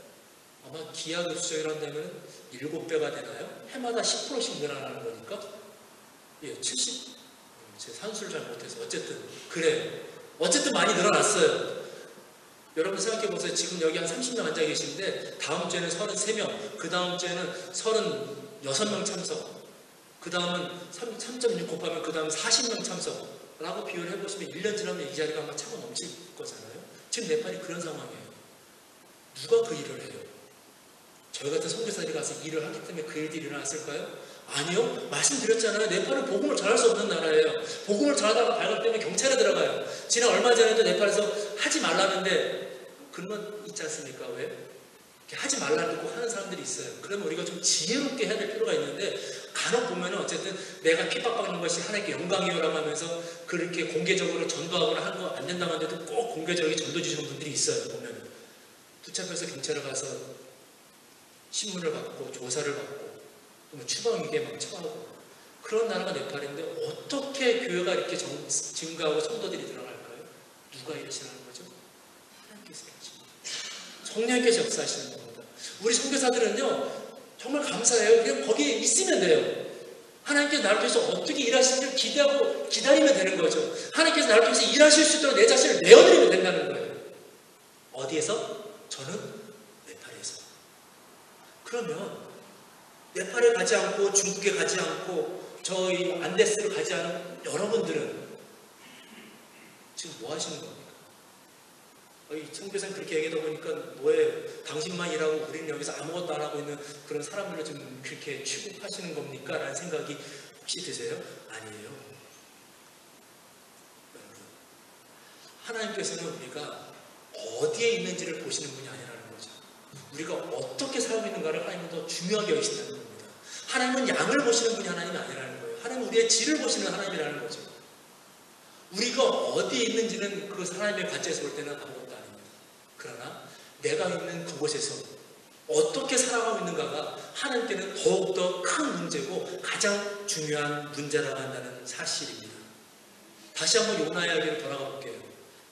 아마 기하급수적으로 한다면 7배가 되나요? 해마다 10%씩 늘어나는 거니까 70, 제 산수를 잘 못해서 어쨌든 그래요. 어쨌든 많이 늘어났어요. 여러분 생각해보세요. 지금 여기 한 30명 앉아 계시는데 다음 주에는 33명, 그 다음 주에는 36명 참석, 그 다음은 3.6 곱하면 그 다음 40명 참석라고 비교를 해보시면 1년 지나면 이 자리가 아마 차고 넘칠 거잖아요. 지금 네팔이 그런 상황이에요. 누가 그 일을 해요? 저희 같은 선교사들이 가서 일을 하기 때문에 그 일들이 일어났을까요? 아니요. 말씀드렸잖아요. 네팔은 복음을 전할 수 없는 나라예요. 복음을 전하다가 발각되면 경찰에 들어가요. 지난 얼마 전에도 네팔에서 하지 말라는데 그런 건 있지 않습니까? 왜? 하지 말라는 꼭 하는 사람들이 있어요. 그러면 우리가 좀 지혜롭게 해야 될 필요가 있는데 간혹 보면은 어쨌든 내가 핍박받는 것이 하나님께 영광이요라고 하면서 그렇게 공개적으로 전도하거나 하는 거 안 된다고 하는데도 꼭 공개적으로 전도 주시는 분들이 있어요. 보면은 붙잡혀서 경찰에 가서 신문을 받고 조사를 받고 추방위기에 막 처하고 그런 나라가 네팔인데 어떻게 교회가 이렇게 증가하고 성도들이 늘어날까요? 누가 이러시는 거죠? 하나님께서 이러십니다. 성령께서 역사하시는 겁니다. 우리 선교사들은요 정말 감사해요. 그냥 거기에 있으면 돼요. 하나님께서 나를 통해서 어떻게 일하시는지를 기대하고 기다리면 되는 거죠. 하나님께서 나를 통해서 일하실 수 있도록 내 자신을 내어드리면 된다는 거예요. 어디에서? 저는 네팔에서. 그러면 네팔에 가지 않고 중국에 가지 않고 저희 안데스를 가지 않은 여러분들은 지금 뭐 하시는 겁니까? 선교사님 그렇게 얘기하다 보니까 뭐예요? 당신만 일하고 우리는 여기서 아무것도 안 하고 있는 그런 사람들을 좀 그렇게 취급하시는 겁니까? 라는 생각이 혹시 드세요? 아니에요. 여러분, 하나님께서는 우리가 어디에 있는지를 보시는 분이 아니라는 거죠. 우리가 어떻게 살고 있는가를 하나님은 더 중요하게 여기신다는 겁니다. 하나님은 양을 보시는 분이 하나님이 아니라는 거예요. 하나님은 우리의 질을 보시는 하나님이라는 거죠. 우리가 어디에 있는지는 그 하나님의 관점에서 볼 때는 아무것도 아닙니다. 그러나 내가 있는 그곳에서 어떻게 살아가고 있는가가 하나님께는 더욱더 큰 문제고 가장 중요한 문제라고 한다는 사실입니다. 다시 한번 요나 이야기로 돌아가 볼게요.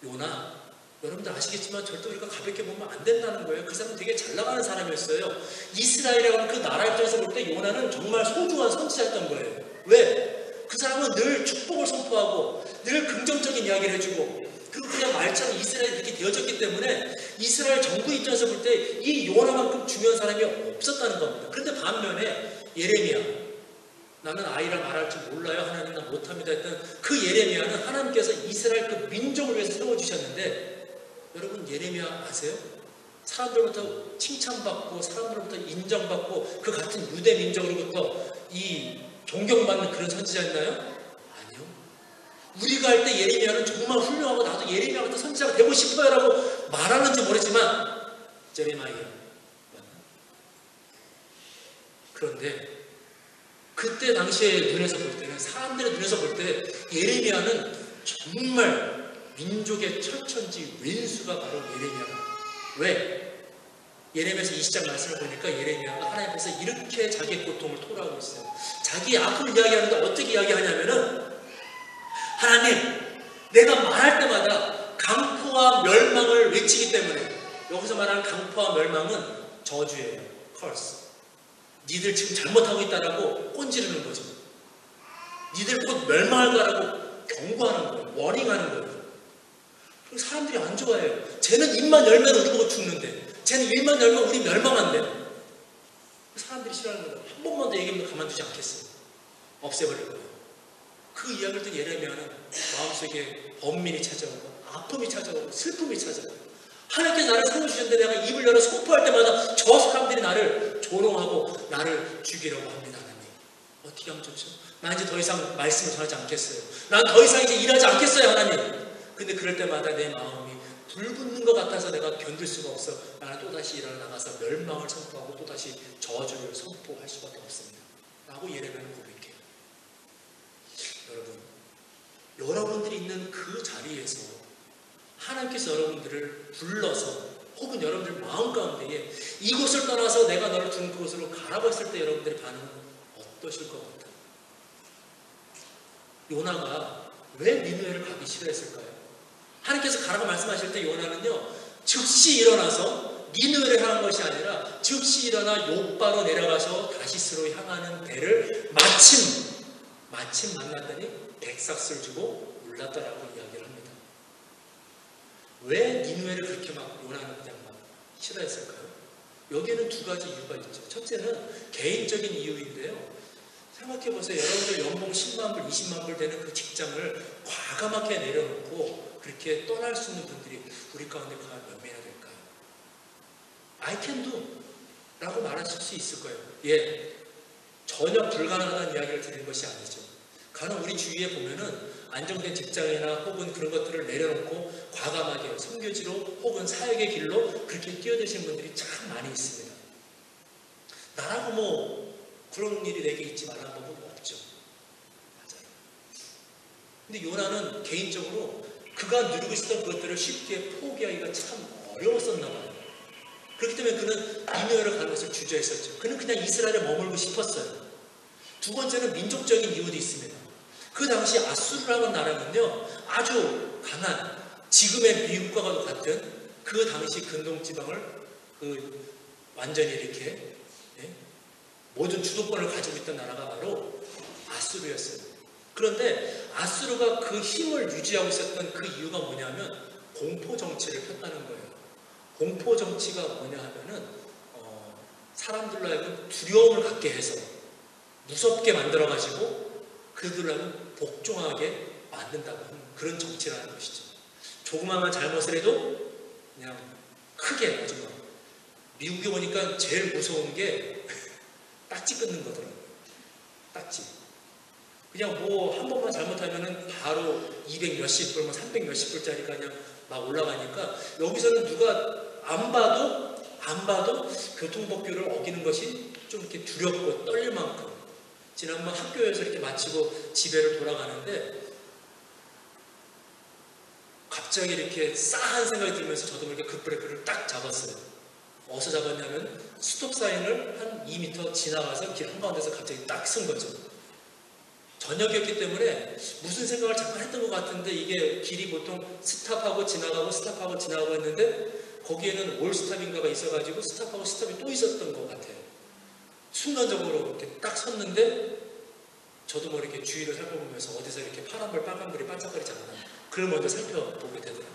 요나, 여러분들 아시겠지만 절대 우리가 가볍게 보면 안 된다는 거예요. 그 사람은 되게 잘 나가는 사람이었어요. 이스라엘이라는 그 나라 입장에서 볼 때 요나는 정말 소중한 선지자였던 거예요. 왜? 그 사람은 늘 축복을 선포하고 늘 긍정적인 이야기를 해주고 그리고 그냥 말처럼 이스라엘이 그렇게 되어졌기 때문에 이스라엘 정부 입장에서 볼 때 이 요나만큼 중요한 사람이 없었다는 겁니다. 그런데 반면에 예레미야, 나는 아이라 말할 줄 몰라요. 하나님 나 못합니다 했던 그 예레미야는 하나님께서 이스라엘 그 민족을 위해서 세워주셨는데 여러분 예레미야 아세요? 사람들로부터 칭찬받고 사람들로부터 인정받고 그 같은 유대 민족으로부터 이 존경받는 그런 선지자였나요? 아니요. 우리가 할 때 예레미야는 정말 훌륭하고 나도 예레미야 같은 선지자가 되고 싶어요 라고 말하는지 모르지만 제레마이야 맞나? 그런데 그때 당시에 눈에서 볼 때는 사람들의 눈에서 볼 때 예레미야는 정말 민족의 철천지 왼수가 바로 예레미야다. 왜? 예레미야서 20장 말씀을 보니까 예레미야가 하나님 앞에서 이렇게 자기의 고통을 토로하고 있어요. 자기 아픔을 이야기하는데 어떻게 이야기하냐면은 하나님 내가 말할 때마다 강포와 멸망을 외치기 때문에 여기서 말하는 강포와 멸망은 저주예요. curse. 니들 지금 잘못하고 있다라고 꼰지르는 거죠. 니들 곧 멸망할 거라고 경고하는 거예요. 워닝하는 거예요. 사람들이 안 좋아해요. 쟤는 입만 열면 우리 보고 죽는데 쟤는 입만 열면 우리 멸망한대. 사람들이 싫어하는 거예요. 한 번만 더 얘기하면 가만두지 않겠어요. 없애버릴 거예요. 그 이야기를 듣는 예레미야는 마음속에 번민이 찾아오고 아픔이 찾아오고 슬픔이 찾아오고 하나님께서 나를 세워주셨는데 내가 입을 열어 선포할 때마다 저 사람들이 나를 조롱하고 나를 죽이려고 합니다. 하나님. 어떻게 하면 좋죠? 나 이제 더 이상 말씀을 전하지 않겠어요. 난 더 이상 이제 일하지 않겠어요, 하나님. 근데 그럴 때마다 내 마음이 불붙는 것 같아서 내가 견딜 수가 없어. 나는 또다시 일어나 나가서 멸망을 선포하고 또다시 저주를 선포할 수밖에 없습니다. 라고 예레미야는 고백해요. 여러분, 여러분들이 있는 그 자리에서 하나님께서 여러분들을 불러서 혹은 여러분들 마음 가운데에 이곳을 떠나서 내가 너를 둔 그곳으로 가라고 했을 때 여러분들의 반응은 어떠실 것 같아요? 요나가 왜 니느웨를 가기 싫어했을까요? 하나님께서 가라고 말씀하실 때 요나는요, 즉시 일어나서 니느웨를 향한 것이 아니라 즉시 일어나 욥바로 내려가서 다시스로 향하는 배를 마침 만났더니 백삭스를 주고 울랐다라고 이야기를 합니다. 왜 니느웨를 그렇게 막 요나는 그냥 막 싫어했을까요? 여기에는 두 가지 이유가 있죠. 첫째는 개인적인 이유인데요. 생각해보세요. 여러분들 연봉 10만 불, 20만 불 되는 그 직장을 과감하게 내려놓고 그렇게 떠날 수 있는 분들이 우리 가운데 과연 몇 명이나 될까요? I can do 라고 말하실 수 있을 거예요. 예, 전혀 불가능하다는 이야기를 드리는 것이 아니죠. 간혹 우리 주위에 보면은 안정된 직장이나 혹은 그런 것들을 내려놓고 과감하게 선교지로 혹은 사역의 길로 그렇게 뛰어드시는 분들이 참 많이 있습니다. 나라고 뭐 그런 일이 내게 있지 말라는 법은 없죠. 맞아요. 근데 요나는 개인적으로 그가 누리고 있었던 그것들을 쉽게 포기하기가 참 어려웠었나 봐요. 그렇기 때문에 그는 니느웨로 가는 것을 주저했었죠. 그는 그냥 이스라엘에 머물고 싶었어요. 두 번째는 민족적인 이유도 있습니다. 그 당시 아수르라는 나라는요, 아주 강한 지금의 미국과도 같은 그 당시 근동지방을 완전히 이렇게 모든 주도권을 가지고 있던 나라가 바로 아수르였어요. 그런데 아수르가 그 힘을 유지하고 있었던 그 이유가 뭐냐면 공포 정치를 폈다는 거예요. 공포 정치가 뭐냐 하면은 사람들로 하여금 두려움을 갖게 해서 무섭게 만들어가지고 그들로 하여금 복종하게 만든다고 하는 그런 정치라는 것이죠. 조그마한 잘못을 해도 그냥 크게 아주 막 미국에 오니까 제일 무서운 게 딱지 끊는 거더라고요. 딱지. 그냥 뭐 한 번만 잘못하면은 바로 200 몇십 불, 300 몇십 불짜리가 그냥 막 올라가니까 여기서는 누가 안 봐도 교통법규를 어기는 것이 좀 이렇게 두렵고 떨릴 만큼. 지난번 학교에서 이렇게 마치고 집에를 돌아가는데 갑자기 이렇게 싸한 생각이 들면서 저도 이렇게 급브레이크를 딱 잡았어요. 어디서 잡았냐면 스톱 사인을 한 2m 지나가서 길 한가운데서 갑자기 딱 쓴 거죠. 저녁이었기 때문에 무슨 생각을 잠깐 했던 것 같은데 이게 길이 보통 스탑하고 지나가고 했는데 거기에는 올 스탑인가가 있어가지고 스탑하고 스탑이 또 있었던 것 같아요. 순간적으로 이렇게 딱 섰는데 저도 뭐 이렇게 주위를 살펴보면서 어디서 이렇게 파란불, 빨간불이 반짝거리지 않나 그걸 먼저 살펴보게 되더라고요.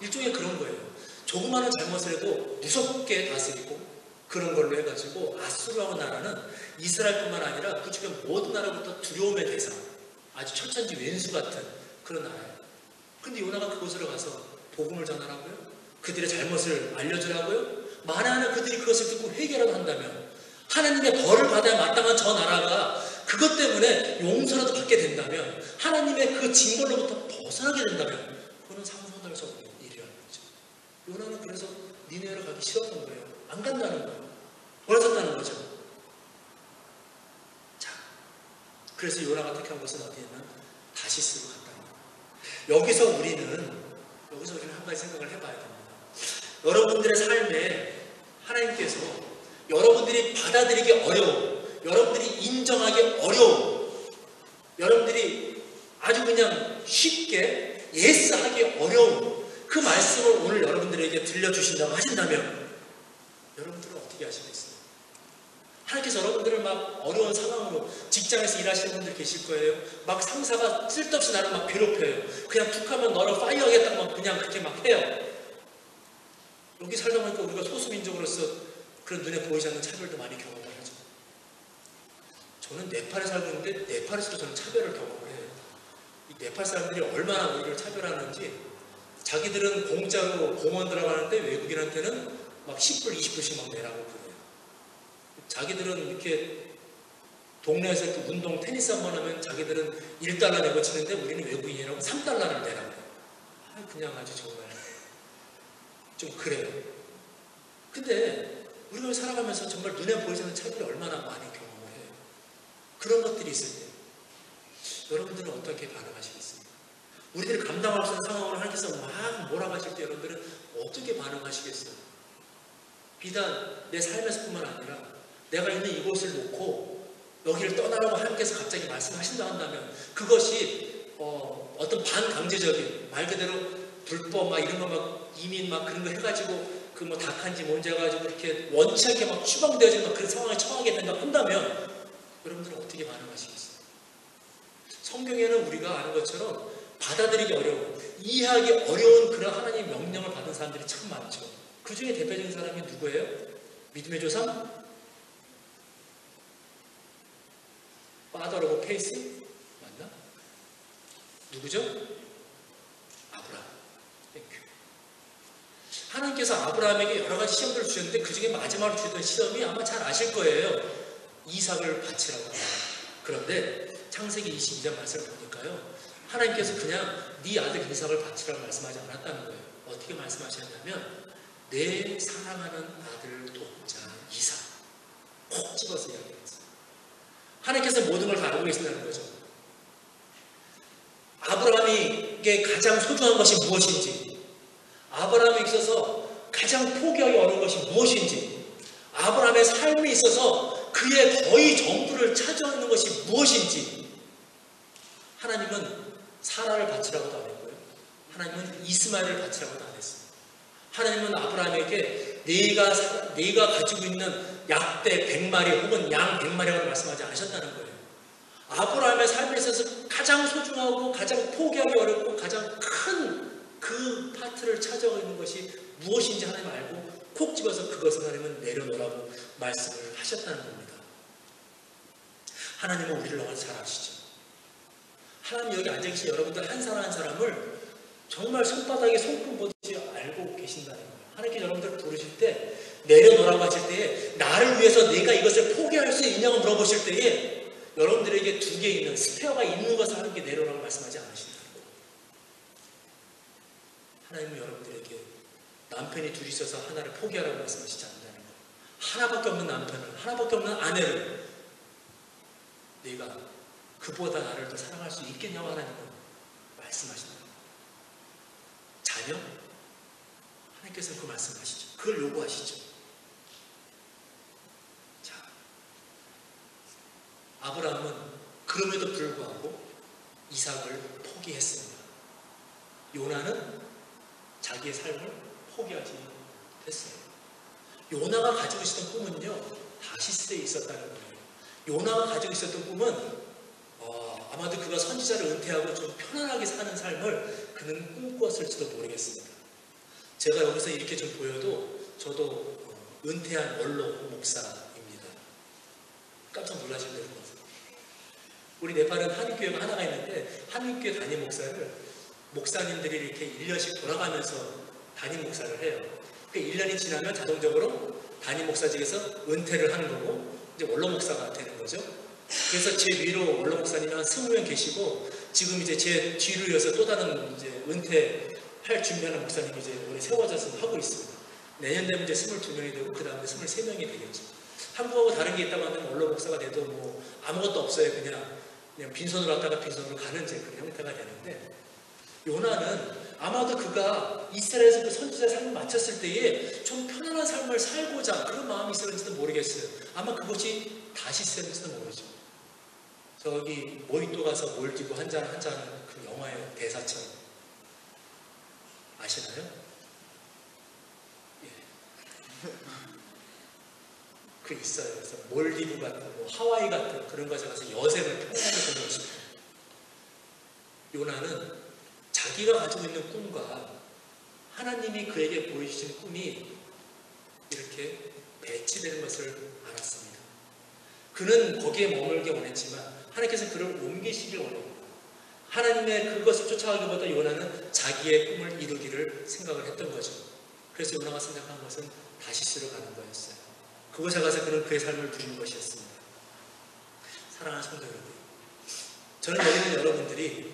일종의 그런 거예요. 조그마한 잘못을 해도 무섭게 다스리고 그런 걸로 해가지고 아수르라고 나라는 이스라엘뿐만 아니라 그 주변 모든 나라부터 두려움의 대상, 아주 철천지 왼수 같은 그런 나라예요. 근데 요나가 그곳으로 가서 복음을 전하라고요? 그들의 잘못을 알려주라고요? 만에 하나 그들이 그것을 듣고 회개라도 한다면 하나님의 벌을 받아야 마땅한 저 나라가 그것 때문에 용서라도 받게 된다면 하나님의 그 징벌로부터 벗어나게 된다면 그거는 상상도 할 수 없는 일이라는 거죠. 요나는 그래서 니느웨로 가기 싫었던 거예요. 안 간다는 거예요. 버려졌다는 거죠. 자, 그래서 요나가 택한 것은 어디냐면 다시스로 갔다는 거예요. 여기서 우리는 한 가지 생각을 해봐야 됩니다. 여러분들의 삶에 하나님께서 여러분들이 받아들이기 어려운, 여러분들이 인정하기 어려운, 여러분들이 아주 그냥 쉽게 예스하기 어려운 그 말씀을 오늘 여러분들에게 들려주신다고 하신다면 여러분들은 어떻게 하시겠어요? 하나님께서 여러분들을 막 어려운 상황으로 직장에서 일하시는 분들 계실 거예요. 막 상사가 쓸데없이 나를 막 괴롭혀요. 그냥 툭 하면 너를 파이어 하겠다고 막 그냥 그렇게 막 해요. 여기 살다 보니까 우리가 소수민족으로서 그런 눈에 보이지 않는 차별도 많이 경험을 하죠. 저는 네팔에 살고 있는데 네팔에서도 저는 차별을 경험을 해요. 이 네팔 사람들이 얼마나 우리를 차별하는지 자기들은 공짜로 공원 들어가는데 외국인한테는 막 10불, 20불씩 막 내라고 그래요. 자기들은 이렇게 동네에서 이렇게 운동 테니스 한 번 하면 자기들은 1달러 내고 치는데 우리는 외국인이라고 3달러를 내라고 해요. 그냥 아주 정말 좀 그래요. 근데 우리가 살아가면서 정말 눈에 보이지 않는 차이를 얼마나 많이 경험을 해요. 그런 것들이 있을 때 여러분들은 어떻게 반응하시겠습니까? 우리들이 감당할 수 있는 상황으로 하나님께서 막 몰아가실 때 여러분들은 어떻게 반응하시겠어요? 비단 내 삶에서뿐만 아니라 내가 있는 이곳을 놓고 여기를 떠나라고 하나님께서 갑자기 말씀하신다 한다면 그것이 어떤 반강제적인 말 그대로 불법 막 이런 거 막 이민 막 그런 거 해가지고 그 뭐 닭한지 뭔지 해가지고 이렇게 원치 않게 막 추방되어지는 그런 상황에 처하게 된다 한다면 여러분들은 어떻게 반응하시겠어요? 성경에는 우리가 아는 것처럼 받아들이기 어려운, 이해하기 어려운 그런 하나님의 명령을 받은 사람들이 참 많죠. 그 중에 대표적인 사람이 누구예요? 믿음의 조상? 파더러브 페이스? 맞나? 누구죠? 아브라함. 하나님께서 아브라함에게 여러 가지 시험들을 주셨는데 그 중에 마지막으로 주셨던 시험이 아마 잘 아실 거예요. 이삭을 바치라고 합니다. 그런데 창세기 22장 말씀을 보니까요. 하나님께서 그냥 네 아들 이삭을 바치라고 말씀하지 않았다는 거예요. 어떻게 말씀하셨냐면 내 사랑하는 아들 독자 이삭 콕 집어서 이야기했어요. 하나님께서 모든 걸 다 알고 계신다는 거죠. 아브라함에게 가장 소중한 것이 무엇인지, 아브라함에 있어서 가장 포기하기 어려운 것이 무엇인지, 아브라함의 삶에 있어서 그의 거의 전부를 차지하는 것이 무엇인지, 하나님은 사라를 바치라고도 안 했고요. 하나님은 이스마엘을 바치라고도 안 했어요. 하나님은 아브라함에게 네가 가지고 있는 약대 100마리 혹은 양 100마리라고 말씀하지 않으셨다는 거예요. 아브라함의 삶에 있어서 가장 소중하고 가장 포기하기 어렵고 가장 큰 그 파트를 차지하고 있는 것이 무엇인지 하나님 알고 콕 집어서 그것을 하나님은 내려놓으라고 말씀을 하셨다는 겁니다. 하나님은 우리를 너무 잘 아시죠. 하나님 여기 앉아계신 여러분들 한 사람 한 사람을 정말 손바닥에 손금 보듯이 알고 계신다는 거예요. 하나님께 여러분들을 부르실 때 내려놓으라고 하실 때에 나를 위해서 내가 이것을 포기할 수 있냐고 물어보실 때에 여러분들에게 두 개 있는 스페어가 있는 것을 하나님께 내려놓으라고 말씀하지 않으신다는 거예요. 하나님은 여러분들에게 남편이 둘이 있어서 하나를 포기하라고 말씀하시지 않는다는 거예요. 하나밖에 없는 남편을, 하나밖에 없는 아내를 내가 그보다 나를 더 사랑할 수 있겠냐고 하나님은 말씀하신다. 자녀? 하나님께서는 그 말씀하시죠. 그걸 요구하시죠. 자, 아브라함은 그럼에도 불구하고 이삭을 포기했습니다. 요나는 자기의 삶을 포기하지 못했어요. 요나가 가지고 있었던 꿈은요, 다시스에 있었다는 거예요. 요나가 가지고 있었던 꿈은 아마도 그가 선지자를 은퇴하고 좀 편안하게 사는 삶을 그는 꿈꾸었을지도 모르겠습니다. 제가 여기서 이렇게 좀 보여도 저도 은퇴한 원로 목사입니다. 깜짝 놀라실 것 같아요. 우리 네팔은 한인교회가 하나가 있는데 한인교회 담임 목사를 목사님들이 이렇게 1년씩 돌아가면서 담임 목사를 해요. 그 1년이 지나면 자동적으로 담임 목사직에서 은퇴를 하는 거고 이제 원로 목사가 되는 거죠. 그래서 제 위로 원로 목사님이 한 20명 계시고 지금 이제 제 뒤로 이어서 또 다른 이제 은퇴할 준비하는 목사님이 이제 우리 세워져서 하고 있습니다. 내년 되면 이제 22명이 되고 그 다음에 23명이 되겠죠. 한국하고 다른 게 있다고 하면 원로 목사가 돼도 뭐 아무것도 없어요. 그냥 빈손으로 왔다가 빈손으로 가는 이제 그런 형태가 되는데 요나는 아마도 그가 이스라엘에서 그 선지자 삶을 마쳤을 때에 좀 편안한 삶을 살고자 그런 마음이 있었는지도 모르겠어요. 아마 그것이 다시스였는지도 모르죠. 저기 모히또 가서 몰디브 한잔 그 영화의 대사처럼 아시나요? 예. 그 있어요. 그래서 몰디브 같은 뭐 하와이 같은 그런 곳에 가서 여생을 편안하게 보내고 싶어요. 요나는 자기가 가지고 있는 꿈과 하나님이 그에게 보여주신 꿈이 이렇게 배치되는 것을 알았습니다. 그는 거기에 머물게 원했지만 하나님께서 그를 옮기시길 원했고 하나님의 그것을 쫓아가기보다 요나는 자기의 꿈을 이루기를 생각을 했던 거죠. 그래서 요나가 생각한 것은 다시스로 가는 거였어요. 그곳에 가서 그는 그의 삶을 누리는 것이었습니다. 사랑하는 성도 여러분, 저는 여기 있는 여러분들이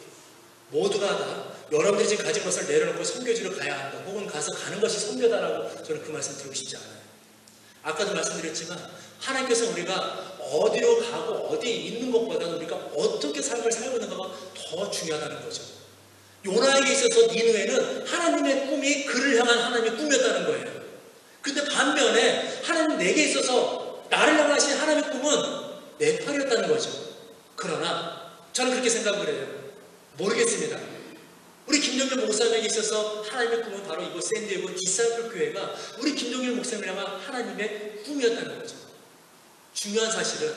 모두가 다 여러분들이 지금 가진 것을 내려놓고 선교지로 가야 한다, 혹은 가서 가는 것이 선교다라고 저는 그 말씀 드리고 싶지 않아요. 아까도 말씀드렸지만 하나님께서 우리가 어디로 가고 어디에 있는 것보다는 우리가 어떻게 삶을 살고 있는가가 더 중요하다는 거죠. 요나에게 있어서 니느웨는 하나님의 꿈이 그를 향한 하나님의 꿈이었다는 거예요. 근데 반면에 하나님 내게 있어서 나를 향하신 하나님의 꿈은 네팔이었다는 거죠. 그러나 저는 그렇게 생각을 해요. 모르겠습니다. 우리 김종길 목사님에게 있어서 하나님의 꿈은 바로 이곳 샌디에고 디사이플 교회가 우리 김종길 목사님을 향한 하나님의 꿈이었다는 거죠. 중요한 사실은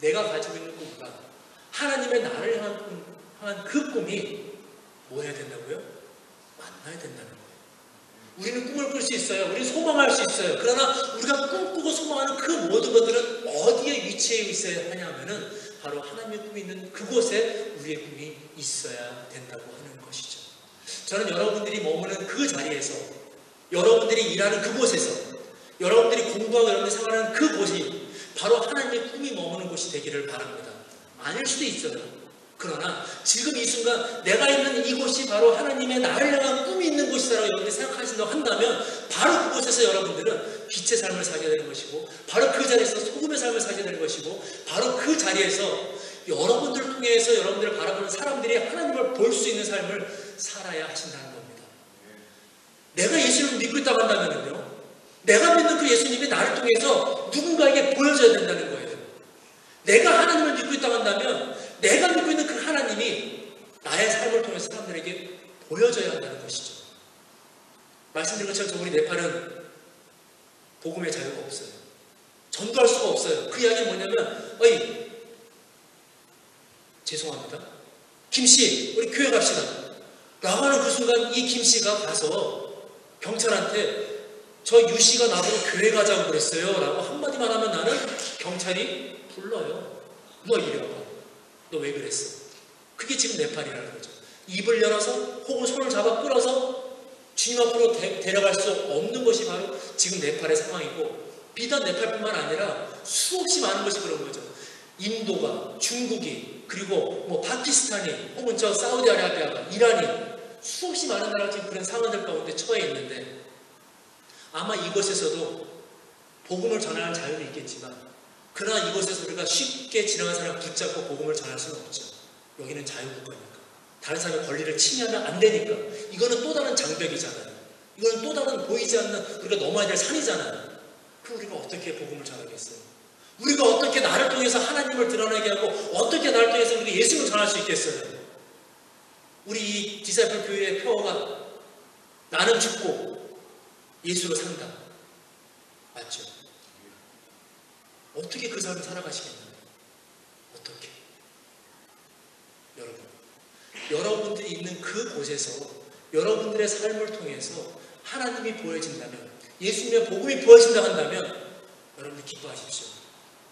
내가 가지고 있는 꿈과 하나님의 나를 향한 그 꿈이 뭐 해야 된다고요? 만나야 된다는 거예요. 우리는 꿈을 꿀 수 있어요. 우리는 소망할 수 있어요. 그러나 우리가 꿈꾸고 소망하는 그 모든 것들은 어디에 위치해 있어야 하냐면은 바로 하나님의 꿈이 있는 그곳에 우리의 꿈이 있어야 된다고 하는 것이죠. 저는 여러분들이 머무는 그 자리에서, 여러분들이 일하는 그곳에서, 여러분들이 공부하고 여러분들이 생활하는 그곳이 바로 하나님의 꿈이 머무는 곳이 되기를 바랍니다. 아닐 수도 있어요. 그러나 지금 이 순간 내가 있는 이곳이 바로 하나님의 나를 향한 꿈이 있는 곳이다라고 여러분들이 생각하신다고 한다면 바로 그곳에서 여러분들은 빛의 삶을 살게 되는 것이고, 바로 그 자리에서 소금의 삶을 살게 되는 것이고, 바로 그 자리에서 여러분들을 통해서 여러분들을 바라보는 사람들이 하나님을 볼 수 있는 삶을 살아야 하신다는 겁니다. 내가 예수님을 믿고 있다고 한다면요, 내가 믿는 그 예수님이 나를 통해서 누군가에게 보여져야 된다는 거예요. 내가 하나님을 믿고 있다고 한다면 내가 믿고 있는 그 하나님이 나의 삶을 통해서 사람들에게 보여져야 한다는 것이죠. 말씀드린 것처럼 우리 네팔은 복음의 자유가 없어요. 전도할 수가 없어요. 그 이야기는 뭐냐면, 어이, 죄송합니다. 김씨, 우리 교회 갑시다. 라고 하는 그 순간 이 김씨가 가서 경찰한테 저 유씨가 나보고 교회 가자고 그랬어요. 라고 한마디만 하면 나는 경찰이 불러요. 너 이리 와봐. 너 왜 그랬어? 그게 지금 네팔이라는 거죠. 입을 열어서 혹은 손을 잡아 끌어서 주님 앞으로 데려갈 수 없는 것이 바로 지금 네팔의 상황이고, 비단 네팔뿐만 아니라 수없이 많은 것이 그런 거죠. 인도가, 중국이, 그리고 뭐 파키스탄이, 혹은 저 사우디아라비아가, 이란이, 수없이 많은 나라가 지금 그런 상황들 가운데 처해 있는데, 아마 이곳에서도 복음을 전하는 자유는 있겠지만, 그러나 이곳에서 우리가 쉽게 지나간 사람 붙잡고 복음을 전할 수는 없죠. 여기는 자유국가니까. 다른 사람의 권리를 침해하면 안 되니까. 이거는 또 다른 장벽이잖아요. 이거는 또 다른 보이지 않는 우리가 넘어야 될 산이잖아요. 그럼 우리가 어떻게 복음을 전하겠어요? 우리가 어떻게 나를 통해서 하나님을 드러내게 하고, 어떻게 나를 통해서 우리가 예수님을 전할 수 있겠어요? 우리 이 디사이플 교회의 표어가 나는 죽고 예수로 산다. 맞죠? 어떻게 그 삶을 살아가시겠나요? 어떻게? 여러분들이 있는 그곳에서 여러분들의 삶을 통해서 하나님이 보여진다면, 예수님의 복음이 보여진다 한다면 여러분들 기뻐하십시오.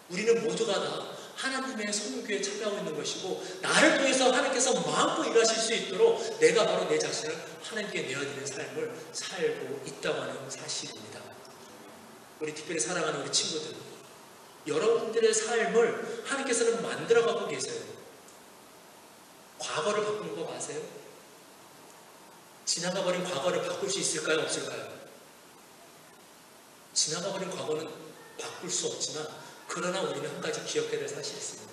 우리는 모두가 다 하나님의 선교에 참여하고 있는 것이고, 나를 통해서 하나님께서 마음껏 일하실 수 있도록 내가 바로 내 자신을 하나님께 내어드리는 삶을 살고 있다고 하는 사실입니다. 우리 특별히 사랑하는 우리 친구들, 여러분들의 삶을 하나님께서는 만들어가고 계세요. 과거를 바꾸는 거 아세요? 지나가버린 과거를 바꿀 수 있을까요? 없을까요? 지나가버린 과거는 바꿀 수 없지만, 그러나 우리는 한 가지 기억해야 될 사실이 있습니다.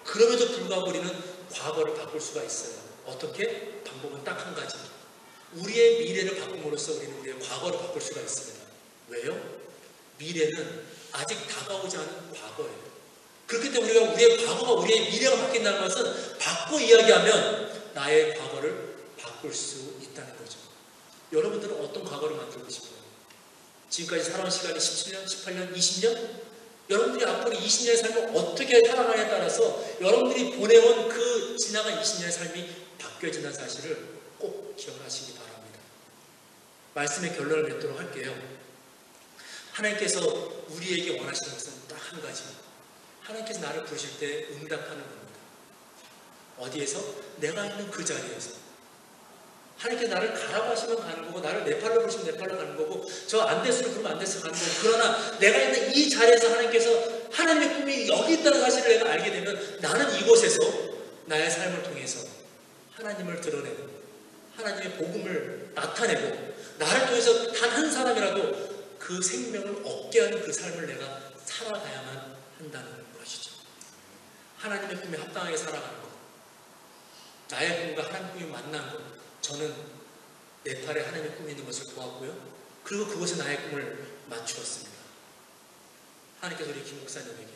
그럼에도 불구하고 우리는 과거를 바꿀 수가 있어요. 어떻게? 방법은 딱 한 가지. 우리의 미래를 바꿈으로써 우리는 우리의 과거를 바꿀 수가 있습니다. 왜요? 미래는 아직 다가오지 않은 과거예요. 그렇기 때문에 우리가 우리의 과거가 우리의 미래가 바뀐다는 것은 바꿔 이야기하면 나의 과거를 바꿀 수 있다는 거죠. 여러분들은 어떤 과거를 만들고 싶어요? 지금까지 살아온 시간이 17년, 18년, 20년? 여러분들이 앞으로 20년의 삶을 어떻게 살아가냐에 따라서 여러분들이 보내온 그 지나간 20년의 삶이 바뀌어진다는 사실을 꼭 기억하시기 바랍니다. 말씀의 결론을 맺도록 할게요. 하나님께서 우리에게 원하시는 것은 딱 한 가지. 하나님께서 나를 부르실 때 응답하는 겁니다. 어디에서? 내가 있는 그 자리에서. 하나님께서 나를 가라고 하시면 가는 거고, 나를 네팔로 부르시면 네팔로 가는 거고, 저 안데스로 부르면 안데스 가는 거고, 그러나 내가 있는 이 자리에서 하나님께서 하나님의 꿈이 여기 있다는 사실을 내가 알게 되면 나는 이곳에서 나의 삶을 통해서 하나님을 드러내고 하나님의 복음을 나타내고 나를 통해서 단 한 사람이라도 그 생명을 얻게 하는 그 삶을 내가 살아가야만 한다는 것이죠. 하나님의 꿈에 합당하게 살아가는 것, 나의 꿈과 하나님의 꿈이 만난 것, 저는 네팔에 하나님의 꿈이 있는 것을 보았고요. 그리고 그곳에 나의 꿈을 맞추었습니다. 하나님께서 우리 김 목사님에게,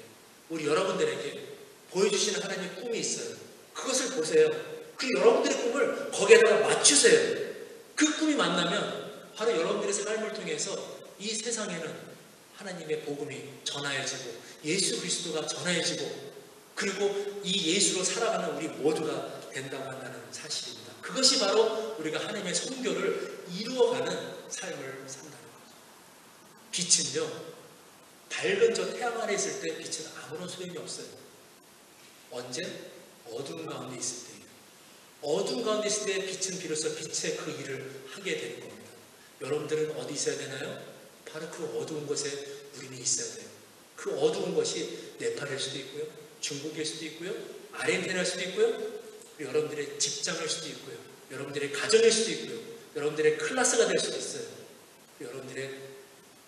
우리 여러분들에게 보여주시는 하나님의 꿈이 있어요. 그것을 보세요. 그 여러분들의 꿈을 거기에다가 맞추세요. 그 꿈이 만나면 바로 여러분들의 삶을 통해서 이 세상에는 하나님의 복음이 전하여지고 예수 그리스도가 전하여지고 그리고 이 예수로 살아가는 우리 모두가 된다고 한다는 사실입니다. 그것이 바로 우리가 하나님의 선교를 이루어가는 삶을 산다는 거죠. 빛은요, 밝은 저 태양 아래 있을 때 빛은 아무런 소용이 없어요. 언제? 어두운 가운데 있을 때예요. 어두운 가운데 있을 때 빛은 비로소 빛의 그 일을 하게 되는 겁니다. 여러분들은 어디 있어야 되나요? 바로 그 어두운 곳에 우리는 있어야 돼요. 그 어두운 것이 네팔일 수도 있고요, 중국일 수도 있고요, 아르헨티나일 수도 있고요, 여러분들의 직장일 수도 있고요, 여러분들의 가정일 수도 있고요, 여러분들의 클래스가 될 수도 있어요, 여러분들의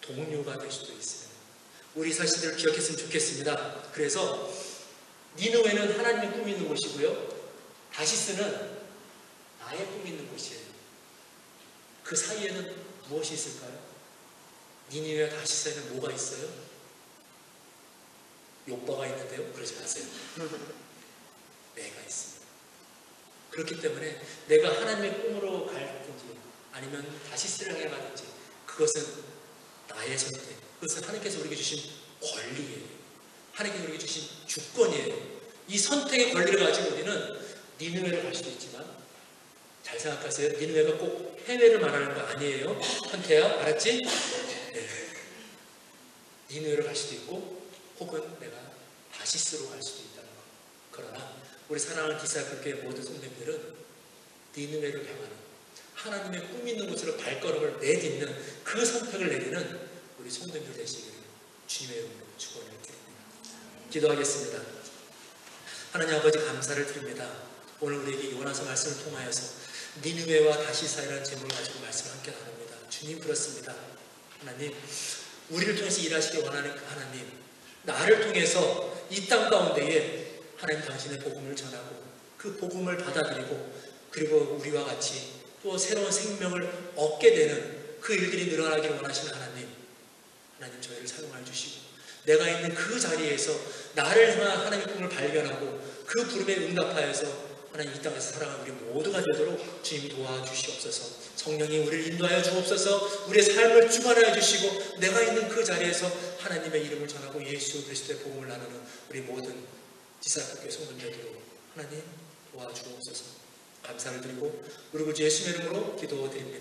동료가 될 수도 있어요. 우리 사실을 기억했으면 좋겠습니다. 그래서 니느웨는 하나님의 꿈이 있는 곳이고요, 다시스는 나의 꿈이 있는 곳이에요. 그 사이에는 무엇이 있을까요? 니느웨와 다시스에는 뭐가 있어요? 욕바가 있는데요? 그러지 마세요. 내가 있습니다. 그렇기 때문에 내가 하나님의 꿈으로 갈든지 아니면 다시스를 향해 가든지 그것은 나의 선택, 그것은 하나님께서 우리에게 주신 권리예요. 하나님께서 우리에게 주신 주권이에요. 이 선택의 권리를 가지고 우리는 니느웨를 갈 수도 있지만, 잘 생각하세요. 니느웨가 꼭 해외를 말하는 거 아니에요. 현태야, 알았지? 네. 니느웨를 갈 수도 있고 혹은 내가 다시스로 갈 수도 있다는 거. 그러나 우리 사랑하는 디사이플교회 모든 성도님들은 니느웨를 향하는 하나님의 꿈 있는 곳으로 발걸음을 내딛는 그 선택을 내리는 우리 성도님들 되시기를 주님의 이름으로 축원을 드립니다. 기도하겠습니다. 하나님 아버지, 감사를 드립니다. 오늘 우리에게 요나서 말씀을 통하여서 니느웨와 다시사라는 제목을 가지고 말씀을 함께 나눕니다. 주님, 그렇습니다. 하나님, 우리를 통해서 일하시기 원하는 그 하나님, 나를 통해서 이 땅 가운데에 하나님 당신의 복음을 전하고 그 복음을 받아들이고 그리고 우리와 같이 또 새로운 생명을 얻게 되는 그 일들이 늘어나기를 원하시는 하나님, 하나님 저희를 사용하여 주시고 내가 있는 그 자리에서 나를 향한 하나님의 꿈을 발견하고 그 부름에 응답하여서 하나님 이 땅에서 살아가는 우리 모두가 되도록 주님이 도와주시옵소서. 성령이 우리를 인도하여 주옵소서. 우리의 삶을 주관하여 주시고 내가 있는 그 자리에서 하나님의 이름을 전하고 예수 그리스도의 복음을 나누는 우리 모든 지사학교의 성도들 되도록 하나님 도와주옵소서. 감사를 드리고 우리 구주 예수의 이름으로 기도드립니다.